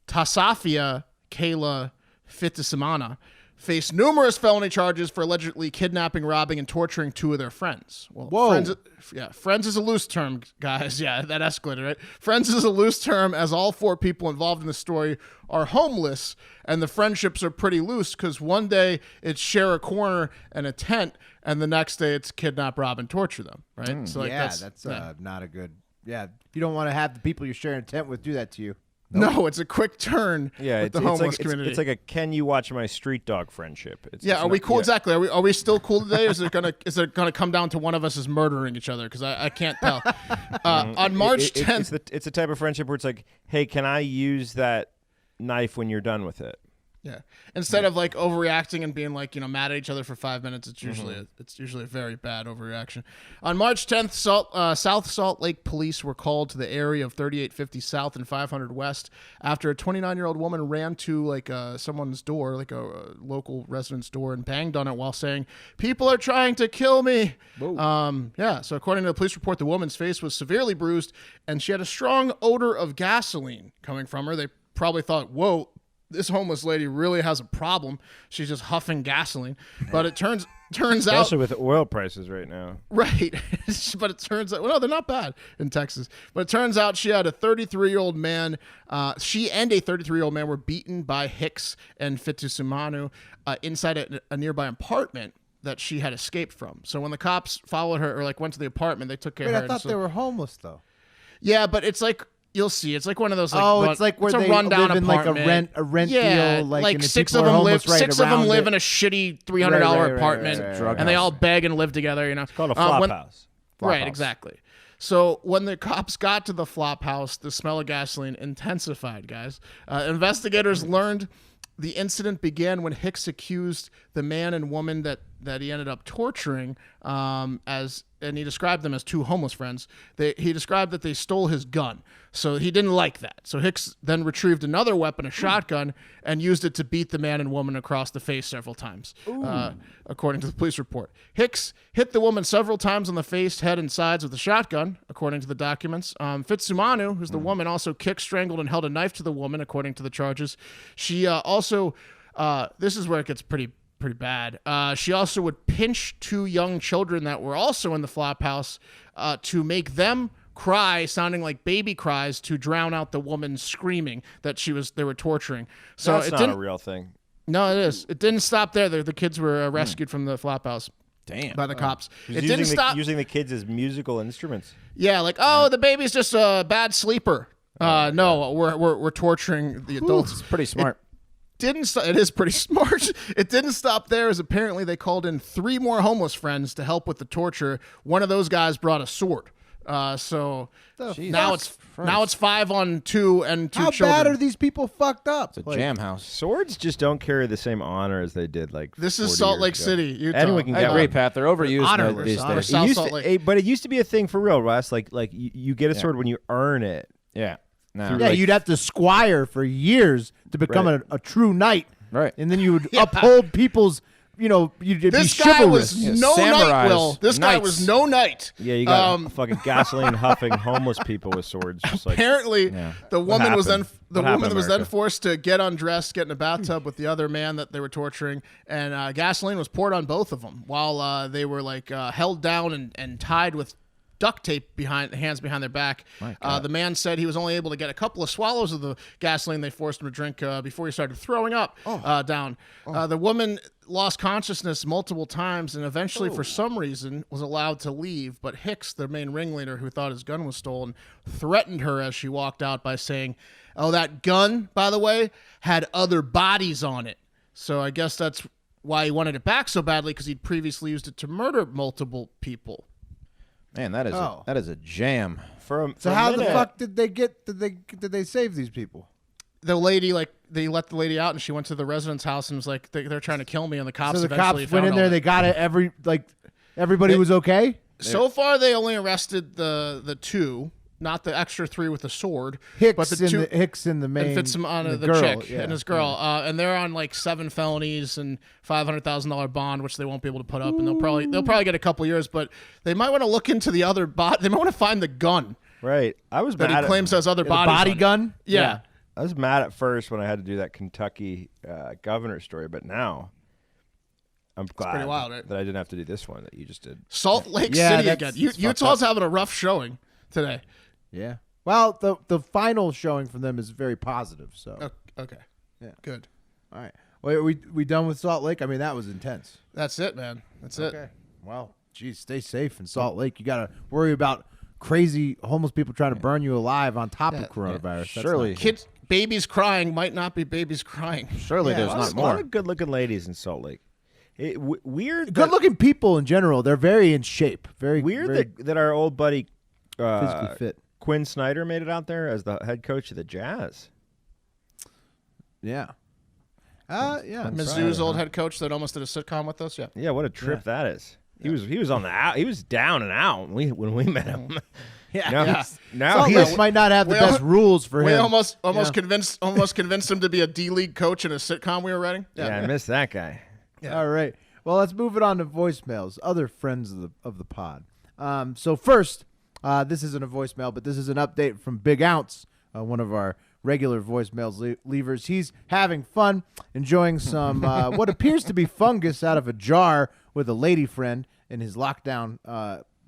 Tasafia Kayla Fitisimana face numerous felony charges for allegedly kidnapping, robbing, and torturing two of their friends. Well, Whoa. Friends is a loose term, guys. Yeah, that escalated, right? Friends is a loose term as all 4 people involved in the story are homeless, and the friendships are pretty loose because one day it's share a corner and a tent, and the next day it's kidnap, rob, and torture them, right? So that's not a good. Yeah, you don't want to have the people you're sharing a tent with do that to you. No, it's a quick turn Yeah, with the homeless community. It's like a can you watch my street dog friendship. It's are we cool? Exactly. Are we still cool today? Or is it gonna come down to one of us is murdering each other? Because I can't tell. On March 10th, it's the type of friendship where it's like, hey, can I use that knife when you're done with it? yeah. Instead of like overreacting and being like mad at each other for 5 minutes, it's usually a very bad overreaction. On March 10th, South Salt Lake police were called to the area of 3850 South and 500 West after a 29-year-old woman ran to like someone's door, like a local resident's door, and banged on it while saying, "People are trying to kill me." So according to the police report, the woman's face was severely bruised and she had a strong odor of gasoline coming from her. They probably thought, "Whoa, this homeless lady really has a problem. She's just huffing gasoline." But it turns out, Especially with oil prices right now. right. But it turns out, well, no, they're not bad in Texas. But it turns out she had a 33-year-old man. She and a 33-year-old man were beaten by Hicks and Fitisimanu inside a nearby apartment that she had escaped from. So when the cops followed her or like went to the apartment, they took care of her. I thought they were homeless though. Yeah, but it's like, you'll see. It's like one of those. It's like where they rundown live in like apartment. a rent yeah, deal. Like and the 6 people of are them live. homeless right 6 of them around live it. in a shitty $300 apartment, right. and they all beg and live together. It's called a flop house. Right, exactly. So when the cops got to the flop house, the smell of gasoline intensified, guys. Investigators learned the incident began when Hicks accused the man and woman that he ended up torturing and he described them as 2 homeless friends. He described that they stole his gun. So he didn't like that. So Hicks then retrieved another weapon, a shotgun, and used it to beat the man and woman across the face several times, according to the police report. Hicks hit the woman several times on the face, head, and sides with the shotgun, according to the documents. Fitsumanu, who's the woman, also kicked, strangled, and held a knife to the woman, according to the charges. She also, this is where it gets pretty bad. She also would pinch 2 young children that were also in the flop house to make them cry, sounding like baby cries, to drown out the woman screaming that they were torturing. So That's not a real thing. No, it is. It didn't stop there. The kids were rescued from the flop house. Damn. By the cops. It Using didn't stop. using the kids as musical instruments. Yeah, like, oh, the baby's just a bad sleeper. No, we're torturing the adults. It's pretty smart. It is pretty smart. It didn't stop there, as apparently they called in 3 more homeless friends to help with the torture. One of those guys brought a sword. So now it's 5 on 2 and 2 How children. bad are these people fucked up? It's a jam house. Swords just don't carry the same honor as they did like This is 40 Salt years Lake ago. City, Utah. Anyone can I get agree, one. Pat. They're overused Honor these honor days. South It used Salt to- Lake. but it used to be a thing for real, Russ. Like you get a sword when you earn it. Yeah. No. Yeah, you'd have to squire for years to become Right. a true knight. Right. And then you would uphold people's, you'd This be guy chivalrous. was no samurais, knight, Will. This guy knights. was no knight. Yeah, you got fucking gasoline huffing homeless people with swords. Just like Apparently, the woman was then happened? What happened, America? forced to get undressed, get in a bathtub with the other man that they were torturing, and gasoline was poured on both of them while they were like held down and tied with duct tape hands behind their back. The man said he was only able to get a couple of swallows of the gasoline they forced him to drink before he started throwing up down. The woman lost consciousness multiple times and eventually, for some reason, was allowed to leave. But Hicks, the main ringleader who thought his gun was stolen, threatened her as she walked out by saying, "Oh, that gun, by the way, had other bodies on it." So I guess that's why he wanted it back so badly, because he'd previously used it to murder multiple people. Man, that is a jam. for So a how minute, the fuck did they save these people? the lady, like, they let the lady out, and she went to the resident's house and was like, they're trying to kill me, and the cops So the eventually cops went in found there. all They got it. Everybody was okay. So far, they only arrested the 2, not the extra 3 with the sword. Hicks but the 2 Hicks in the main. and fits him on the girl, chick yeah. and his girl, and they're on like 7 felonies and $500,000 bond, which they won't be able to put up, and they'll probably get a couple years. But they might want to look into the other They might want to find the gun Right. I was that mad he claims has other The bodies. body on it. gun. Yeah. I was mad at first when I had to do that Kentucky governor story, but now I'm glad pretty wild, right? that I didn't have to do this one that you just did. Salt Lake Yeah, City that's again. Utah's having a rough showing today. Yeah. Well, the final showing from them is very positive. So Okay. Yeah. Good. all right. Wait, we done with Salt Lake? I mean, that was intense. That's it, man. That's it. Okay. Well, geez, stay safe in Salt Lake. You got to worry about crazy homeless people trying to burn you alive on top of coronavirus. That's Surely. not- Kids, babies crying might not be babies crying. Surely there's a not lot more. of good-looking ladies in Salt Lake. Weird. Good-looking people in general. They're very in shape. Very very that our old buddy physically fit. Quinn Snyder made it out there as the head coach of the Jazz. Yeah. Yeah. Mizzou's old head coach that almost did a sitcom with us. Yeah. Yeah, what a trip that is. He was on the out. He was down and out when we met him. Yeah. Now Salt he's Lake might not have the we best rules for We him. almost convinced him to be a D-League coach in a sitcom we were writing. yeah, I missed that guy. All right. Well, let's move it on to voicemails. Other friends of the pod. So first, this isn't a voicemail, but this is an update from Big Ounce, one of our regular voicemails leavers. He's having fun, enjoying some what appears to be fungus out of a jar with a lady friend in his lockdown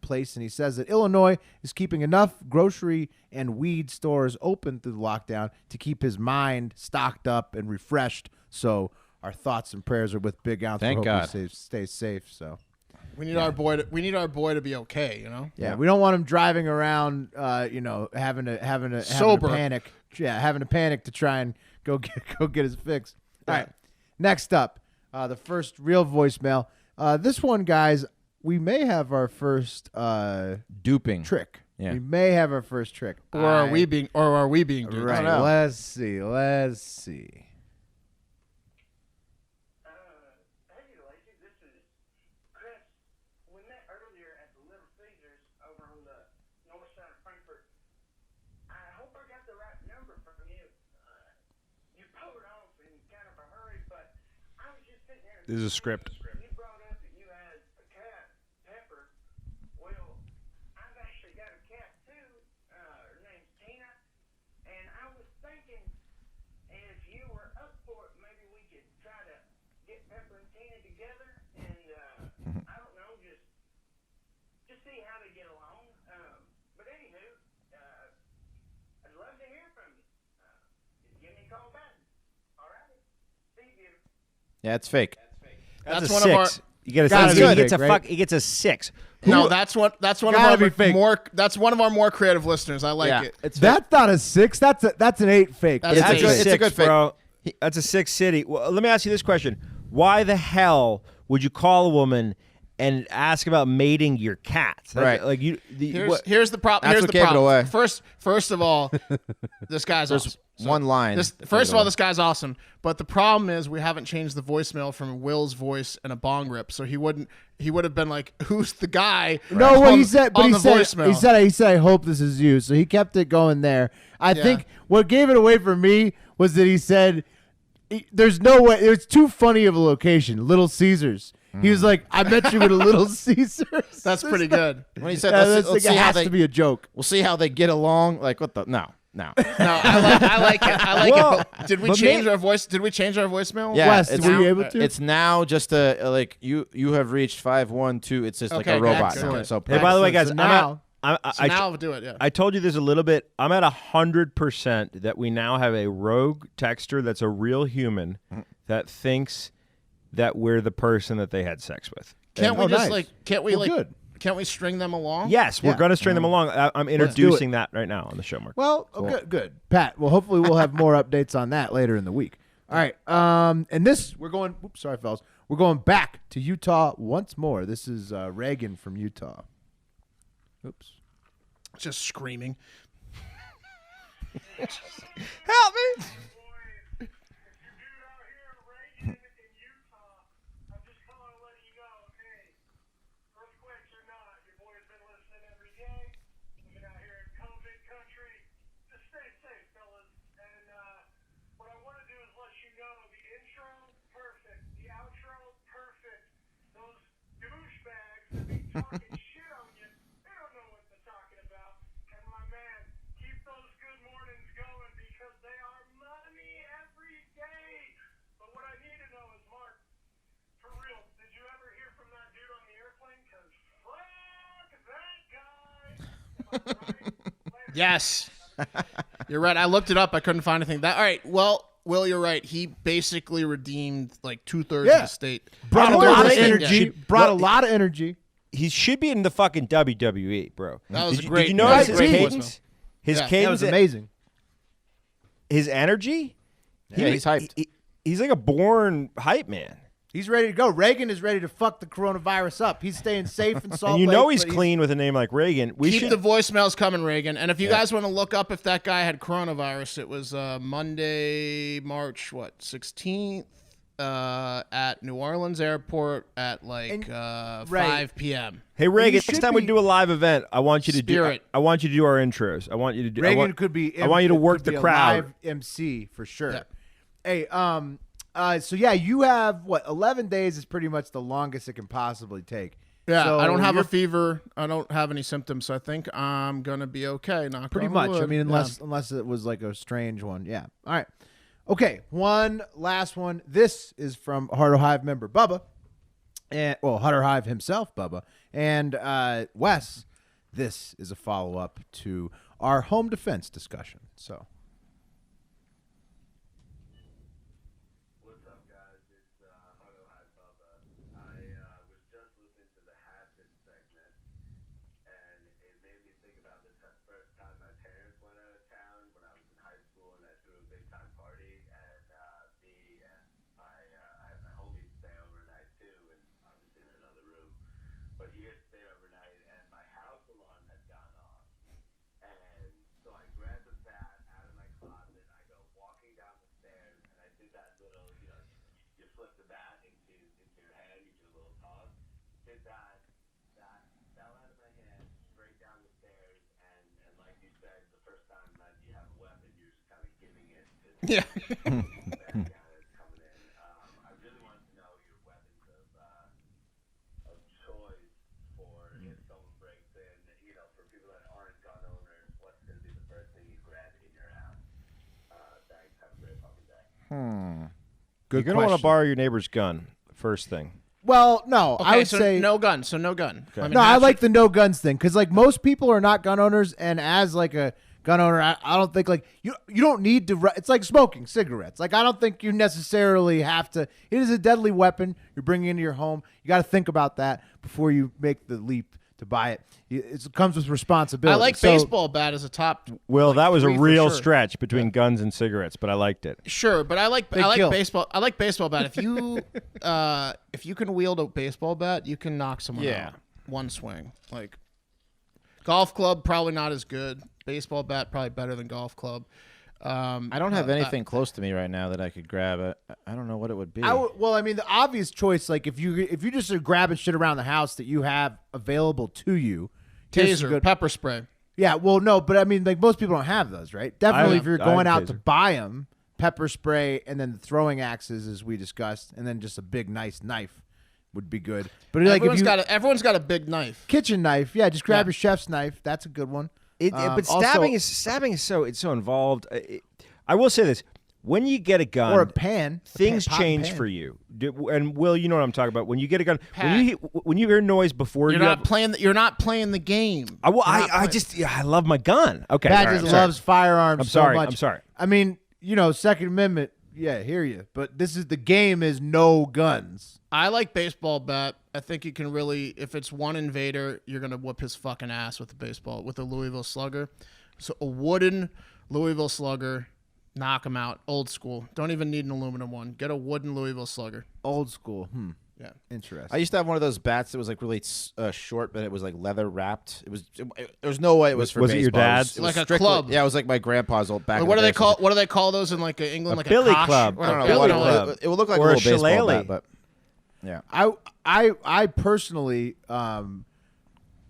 place, and he says that Illinois is keeping enough grocery and weed stores open through the lockdown to keep his mind stocked up and refreshed. So our thoughts and prayers are with Big Ounce. Thank We hope God. he stays safe. So We need our boy. We need our boy to be okay. You know. yeah, we don't want him driving around, having a Sober. panic. Yeah, having a panic to try and go get his fix. All right, next up, the first real voicemail. This one, guys, we may have our first Duping. trick. Yeah. We may have our first trick. Or are we being duped? Right. know. Let's see. Hey, Lacey, this is Chris. We met earlier at the Little Caesars over on the north side of Frankfurt. I hope I got the right number from you. You pulled off in kind of a hurry, but I was just sitting there. This is a script. You brought up that you had a cat, Pepper. Well, I've actually got a cat too. Her name's Tina. And I was thinking, if you were up for it, maybe we could try to get Pepper and Tina together, and I don't know, just see how they get along. But anywho, I'd love to hear from you. Just give me a call back. All right. See you. Yeah, it's fake. That's a one of our. six. You get a Gotta six. be He gets a fake, fuck. right? He gets a 6. No, that's one of Gotta our be fake. That's one of our more creative listeners. I like it. It's fake. That's not a 6. That's an 8 fake. That's It's a fake. good- it's a good fake. bro. That's a 6 city. Well, let me ask you this question: why the hell would you call a woman and ask about mating your cat? Right. Like you. Here's the problem. That's Here's what the gave it problem. away. First of all, this guy's There's awesome. one line. First of all, this guy's awesome. But the problem is we haven't changed the voicemail from Will's voice and a bong rip, so he would have been like, "Who's the guy?" No, what on- he said, but on he the said, voicemail. he said, I hope this is you. So he kept it going there. I think what gave it away for me was that he said, there's no way. It was too funny of a location, Little Caesars. He was like, I met you at a Little Caesars. That's pretty good. when he said, Yeah, let's it see how has they, to be a joke. we'll see how they get along. Like, what the? No. No, I like it. I like Well, it. But did we but change may- our voice? Did we change our voicemail? Yeah, Wes, it's were you now- able to? It's now just like you have reached 512. It's just like Okay, a robot excellent. now. So Hey, by the way, guys, So now- I'm So now we'll do it. Yeah. I told you this a little bit. I'm at 100% that we now have a rogue texter that's a real human that thinks that we're the person that they had sex with. Can't we Oh, just nice. like? Can't we Well, like? good. Can't we string them along? Yes, we're Yeah. going to string them along. I'm do introducing it. that right now on the show, Mark. Well, good, Pat. Well, hopefully we'll have more updates on that later in the week. All right. And this, we're going, oops, sorry, fellas. We're going back to Utah once more. This is Reagan from Utah. Oops. Just screaming. Help me! talking shit on you. They don't know what they're talking about. And my man, keep those good mornings going because they are money every day. But what I need to know is, Mark, for real, did you ever hear from that dude on the airplane? Because fuck that guy. Am I right? Yes. You're right. I looked it up. I couldn't find anything. All right. Well, Will, you're right. He basically redeemed like 2/3 of the state. Brought a Two-thirds lot the of state, energy. yeah. Brought a lot of energy. He should be in the fucking WWE, bro. That was did great. Did you notice That his was great cadence? voicemail. His Yeah. cadence, That was amazing. his energy. Yeah, he's hyped. He's like a born hype man. He's ready to go. Reagan is ready to fuck the coronavirus up. He's staying safe in Salt And you Lake. know he's but clean with a name like Reagan. We Keep should the voicemails coming, Reagan. And if you guys want to look up if that guy had coronavirus, it was Monday, March 16th, at New Orleans Airport at like 5 p.m. Hey Reagan, should next time we be- do a live event, I want you to Spirit. do. I want you to do our intros. I want you to do. Reagan I want, could be. I want you to work could the be a crowd. live MC for sure. Yeah. Hey, so yeah, you have what? 11 days is pretty much the longest it can possibly take. Yeah, So I don't have a you're- fever. I don't have any symptoms, so I think I'm gonna be okay. Knock Pretty on much. wood. I mean, Yeah. unless it was like a strange one. Yeah. All right. Okay. One last one. This is from Harder Hive member Bubba, and Harder Hive himself, Bubba, and Wes. This is a follow up to our home defense discussion. So. What's up, guys? It's Hugo High Bubba. I was just listening to the Hatchet segment, and it made me think about the first time my parents went out of town when I was in high school, and I threw a big time party, and me and I had my homies stay overnight too, and obviously in another room. But he had stayed overnight, and my house alarm had gone off, and so I grabbed the bat out of my closet. I go walking down the stairs, and I did that little, you flip the bat into your hand, you do a little toss. Did that fell out of my hand, straight down the stairs, and like you said, the first time that you have a weapon, you're just kind of giving it to the Yeah. bad guy that's coming in. I really wanted to know your weapons of choice for if someone breaks in, for people that aren't gun owners, what's going to be the first thing you grab in your house? Thanks. Have a great fucking day. Good You're gonna want to question. borrow your neighbor's gun first thing. Well, no, Okay, I would so say no gun. So no gun. I mean, no. I hatchet- like the no guns thing because like most people are not gun owners, and as like a gun owner, I don't think like you don't need to. It's like smoking cigarettes. Like I don't think you necessarily have to. It is a deadly weapon you're bringing into your home. You got to think about that before you make the leap to buy it. It comes with responsibility. I like So- baseball bat as a top. Well, like, that was a 3 for real sure. stretch between guns and cigarettes, but I liked it. Sure, but I like kill. baseball. I like baseball bat. If you can wield a baseball bat, you can knock someone Yeah. out one swing. Like golf club, probably not as good. Baseball bat, probably better than golf club. I don't have anything close to me right now that I could grab. I don't know what it would be. Well, I mean, the obvious choice, like if you just are grabbing shit around the house that you have available to you, here's some Taser, good- pepper spray. Yeah, well, no, but I mean, like most people don't have those, right? Definitely, I- if you're I have going a out to taser. buy them, pepper spray, and then the throwing axes, as we discussed, and then just a big, nice knife would be good. But like, if Everyone's got a big knife. kitchen knife, yeah, just grab Yeah. your chef's knife. That's a good one. But Also- stabbing is so involved. I will say this: when you get a gun or a pan. things pot and change pan. for you. And Will, you know what I'm talking about. When you get a gun, Pat. when you hear noise before You're you not have, playing. You're not playing the game. I You're not playing- I love my gun. Okay, Pat all right, just I'm sorry. loves firearms I'm sorry, so much. I'm sorry. I mean, Second Amendment. Yeah, hear you. But the game is no guns. I like baseball bat. I think you can really, if it's one invader, you're gonna whoop his fucking ass with a Louisville Slugger. So a wooden Louisville Slugger, knock him out. Old school. Don't even need an aluminum one. Get a wooden Louisville Slugger. Old school. Yeah. Interesting. I used to have one of those bats that was like really short, but it was like leather wrapped. There was no way it was for Was it your baseball. dad's? It was Like a strictly- club. Yeah, it was like my grandpa's old back. Like, in what the do they day. call? What do they call those in like England? A Like billy a kosh? club. Or I a don't know billy what club. it would look like Or a a little baseball shillelagh. bat, but yeah. I personally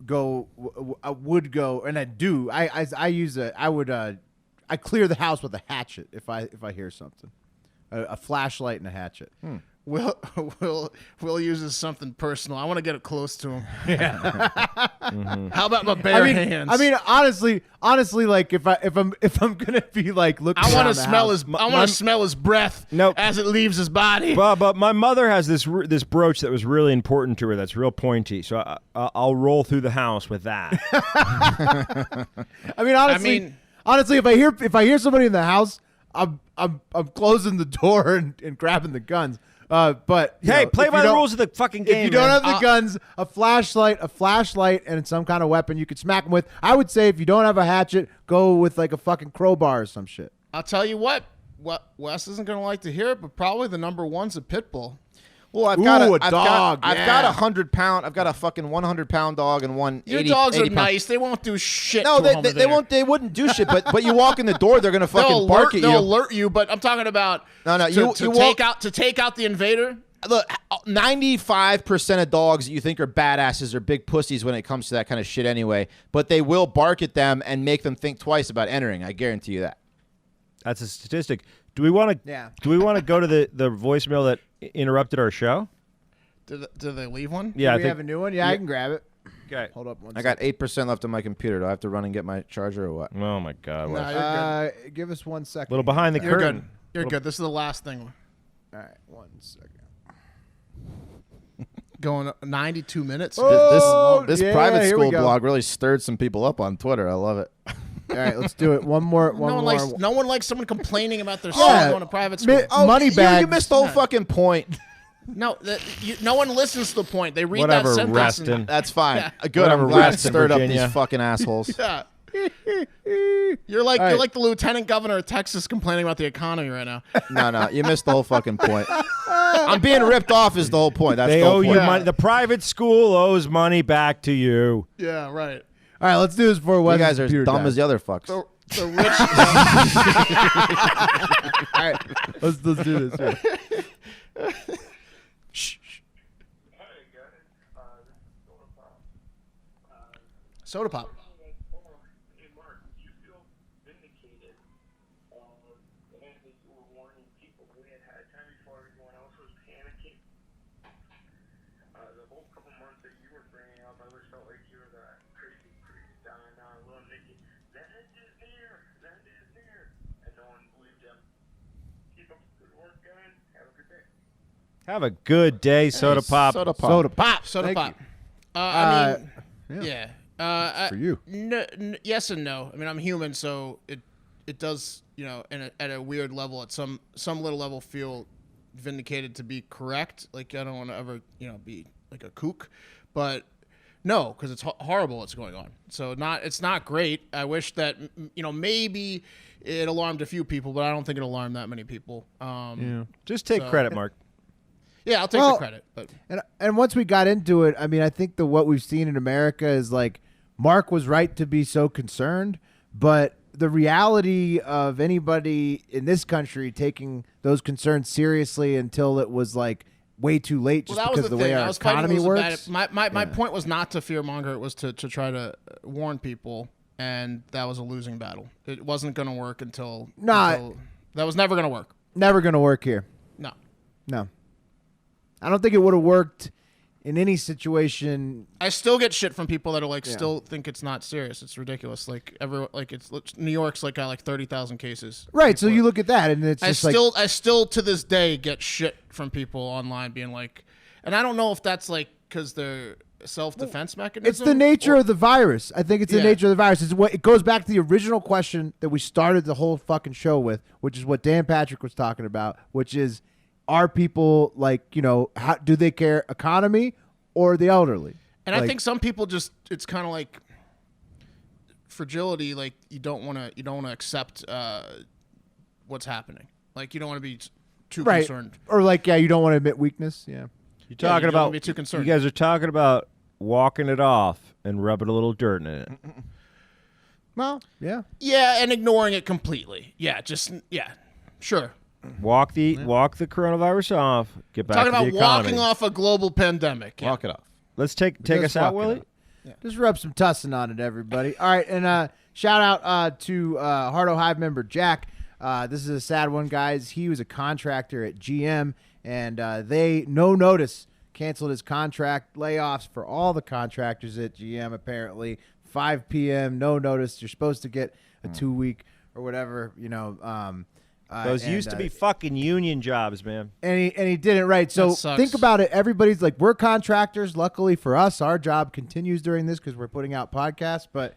would go, and I do. I clear the house with a hatchet if I hear something, a flashlight and a hatchet. Will uses something personal. I want to get it close to him. Yeah. How about my bare hands? I mean, honestly, like if I'm gonna be like looking, I want around to the smell house, his. I want to smell his breath Nope. as it leaves his body. But my mother has this brooch that was really important to her. That's real pointy. So I'll roll through the house with that. I mean, honestly, if I hear somebody in the house, I'm closing the door and grabbing the guns. But Hey, play by the rules of the fucking game. If you don't man. have the guns, a flashlight, and some kind of weapon you could smack them with. I would say if you don't have a hatchet, go with like a fucking crowbar or some shit. I'll tell you what Wes isn't gonna like to hear it, but probably the number one's a pit bull. Well, I've got Ooh, a a dog. dog, I've got yeah. 100-pound. I've got a fucking 100-pound dog and one. Your 80, dogs are 80 pound. nice. They won't do shit. No, to a they won't. They wouldn't do shit. But you walk in the door, they're gonna fucking bark at you. They'll alert you, but I'm talking about No, to take out the invader. Look, 95% of dogs that you think are badasses are big pussies when it comes to that kind of shit anyway. But they will bark at them and make them think twice about entering. I guarantee you that. That's a statistic. Do we want to? Yeah. Do we want to go to the voicemail that interrupted our show? Did they leave one? Yeah, Do I we think. have a new one? Yeah, I can grab it. Okay. Hold up one I got 8% left on my computer. Do I have to run and get my charger or what? Oh my God. No, Wes. you're good. Give us 1 second. Little behind the You're curtain. good. You're good. This is the last thing. All right, 1 second. Going 92 minutes. This yeah, private here we school go. blog really stirred some people up on Twitter. I love it. All right, let's do it. One more. No one likes someone complaining about their Yeah. son going to private school. Money you bags. missed the whole fucking point. No, no one listens to the point. They read Whatever, that sentence. Reston. That's fine. Yeah. Good. Whatever, I'm glad it Reston, stirred up Virginia. these fucking assholes. Yeah. You're like All right. the lieutenant governor of Texas complaining about the economy right now. No, you missed the whole fucking point. I'm being ripped off is the whole point. That's They the whole owe you point. money. The private school owes money back to you. Yeah, right. All right, let's do this before Wes' You guys are as computer dumb dies. as the other fucks. The rich. All right, let's do this. Here. Shh. Hey guys, this is Soda pop. Hey Mark, do you feel vindicated the way that you were warning people who had time before everyone else was panicking? The whole couple months that you were bringing up, I always felt like you were the crazy priest down little Nicky. The end is near, and no one believed him. Keep up the good work, guys. Have a good day. Have a good day, Soda Pop. Soda pop. Soda pop. Soda Thank pop. you. I mean, yeah. yeah. For you. Yes and no. I mean, I'm human, so it does, at a weird level, at some little level, feel vindicated to be correct. Like I don't want to ever, be like a kook, but no, because it's horrible what's going on. So it's not great. I wish that maybe it alarmed a few people, but I don't think it alarmed that many people. Just take credit, Mark. Yeah, I'll take the credit. But And once we got into it, I mean, I think what we've seen in America is like Mark was right to be so concerned, but the reality of anybody in this country taking those concerns seriously until it was like way too late just that was because of the way thing. I our was fighting economy Elizabeth works. Bennett. My point was not to fearmonger. It was to try to warn people, and that was a losing battle. It wasn't going to work until that was never going to work. Never going to work here. No. I don't think it would have worked in any situation. I still get shit from people that are like still think it's not serious. It's ridiculous. Like New York's got like 30,000 cases. Right, so you look at that and it's just I still to this day get shit from people online being like, and I don't know if that's like because they're self-defense mechanism. it's the nature of the virus. I think it's the Yeah. nature of the virus. It goes back to the original question that we started the whole fucking show with, which is what Dan Patrick was talking about, which is, are people how do they care, economy or the elderly? And I think some people it's kind of like fragility. Like you don't want to accept what's happening. Like you don't want to be too right. concerned. Or you don't want to admit weakness. Yeah. You're talking you don't wanna about. be too concerned. You guys are talking about walking it off and rubbing a little dirt in it. Well, yeah. Yeah, and ignoring it completely. Yeah, sure. Walk the coronavirus off. Get back Talking to about the economy. walking off a global pandemic. Yeah. Walk it off. Let's take Just us out, walk it Willie. off. Just rub some tussin on it, everybody. All right, and shout out to Hardo Hive member Jack. This is a sad one, guys. He was a contractor at GM, and they no notice canceled his contract. Layoffs for all the contractors at GM apparently. 5 p.m. no notice. You're supposed to get a 2-week or whatever. Those used to be fucking union jobs, man. And he didn't, right? So think about it. Everybody's like, we're contractors. Luckily for us, our job continues during this because we're putting out podcasts. But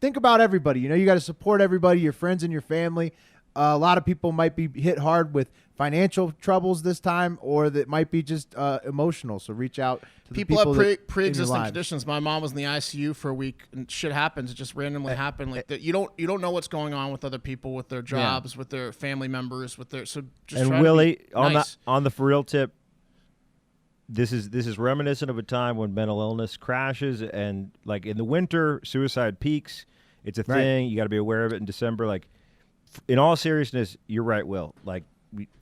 think about everybody. You got to support everybody, your friends and your family. A lot of people might be hit hard with financial troubles this time, or that might be just emotional. So reach out to people the people have pre-existing conditions. My mom was in the ICU for a week, and shit happens. It just randomly happened. Like that, you don't know what's going on with other people, with their jobs, with their family members, with their just. And Willie, on the for real tip, this is reminiscent of a time when mental illness crashes, and like in the winter, suicide peaks. It's a thing. You got to be aware of it in December. Like, in all seriousness, you're right, Will. Like,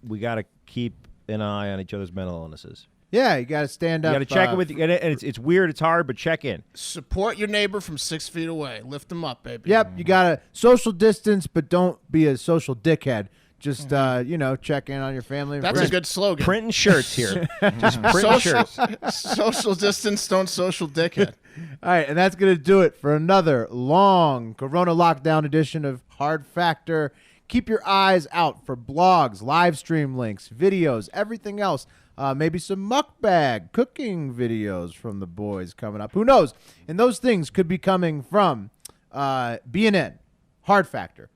we got to keep an eye on each other's mental illnesses. Yeah, you got to stand up. You got to check in with you, and it's weird, it's hard, but check in. Support your neighbor from 6 feet away. Lift them up, baby. Yep, you got to social distance, but don't be a social dickhead. Just check in on your family. That's a good slogan. Printing shirts here. Just printing shirts. Social distance, don't social dickhead. All right, and that's going to do it for another long Corona lockdown edition of Hard Factor. Keep your eyes out for blogs, live stream links, videos, everything else. Maybe some mukbang cooking videos from the boys coming up. Who knows? And those things could be coming from BNN, Hard Factor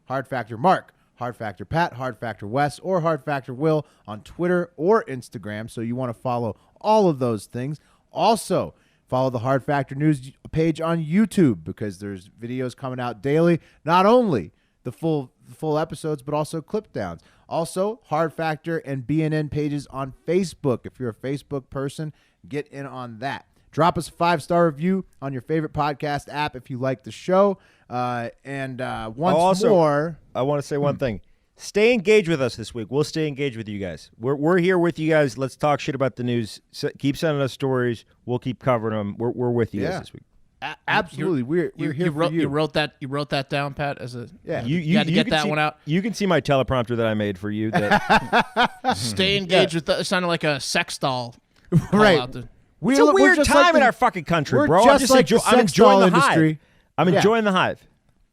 Mark, Hard Factor Pat, Hard Factor Wes, or Hard Factor Will on Twitter or Instagram. So you want to follow all of those things. Also, follow the Hard Factor News page on YouTube because there's videos coming out daily. Not only the full episodes, but also clip downs. Also, Hard Factor and BNN pages on Facebook. If you're a Facebook person, get in on that. Drop us a 5-star review on your favorite podcast app if you like the show. And once more, I want to say one thing. Stay engaged with us this week. We'll stay engaged with you guys. We're here with you guys. Let's talk shit about the news. Keep sending us stories. We'll keep covering them. We're with you guys this week. Absolutely, we're here for you. You wrote that down, Pat. As a you had to get that one out. You can see my teleprompter that I made for you. That Stay engaged with. It sounded like a sex doll. Right. It's a weird time in our fucking country, bro. I'm enjoying the industry. I'm enjoying the hive.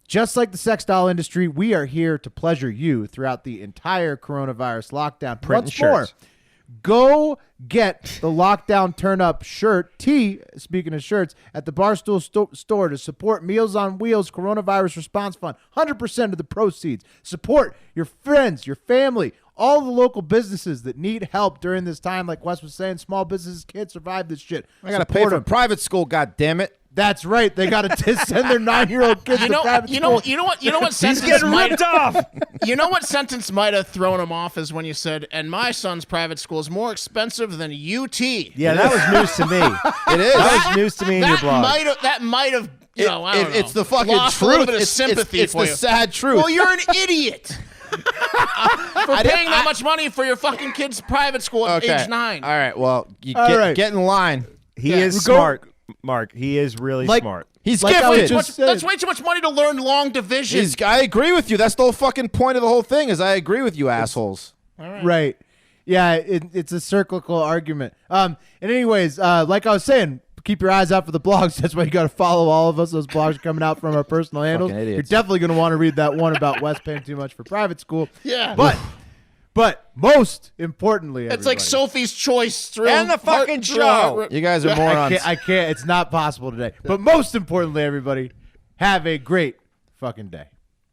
Just like the sex doll industry, we are here to pleasure you throughout the entire coronavirus lockdown. Once more, go get the lockdown turn-up shirt, speaking of shirts, at the Barstool store to support Meals on Wheels Coronavirus Response Fund. 100% of the proceeds. Support your friends, your family, all the local businesses that need help during this time. Like Wes was saying, small businesses can't survive this shit. I got to pay for private school, goddammit. That's right. They got to send their 9-year-old kids to private school. You know what sentence He's getting ripped off. You know what sentence might have thrown him off is when you said, "And my son's private school is more expensive than UT." Yeah, that was news to me. It is. That was news to me in your blog. That might have. I don't know. It's the fucking lost truth. A little bit of sympathy it's for the you. sad truth. Well, you're an idiot for paying that much money for your fucking kid's private school at age 9. All right. Well, get in line. He is smart, Mark. He is really smart. He's like gifted. That's way too much money to learn long division. I agree with you. That's the whole fucking point of the whole thing. Is I agree with you, assholes. Right. Yeah, it's a cyclical argument. And anyways, like I was saying, keep your eyes out for the blogs. That's why you got to follow all of us. Those blogs are coming out from our personal handles. You're definitely going to want to read that one about Wes paying too much for private school. Yeah. But most importantly, it's like Sophie's Choice thrill and the fucking show. You guys are morons. I can't. It's not possible today. But most importantly, everybody, have a great fucking day.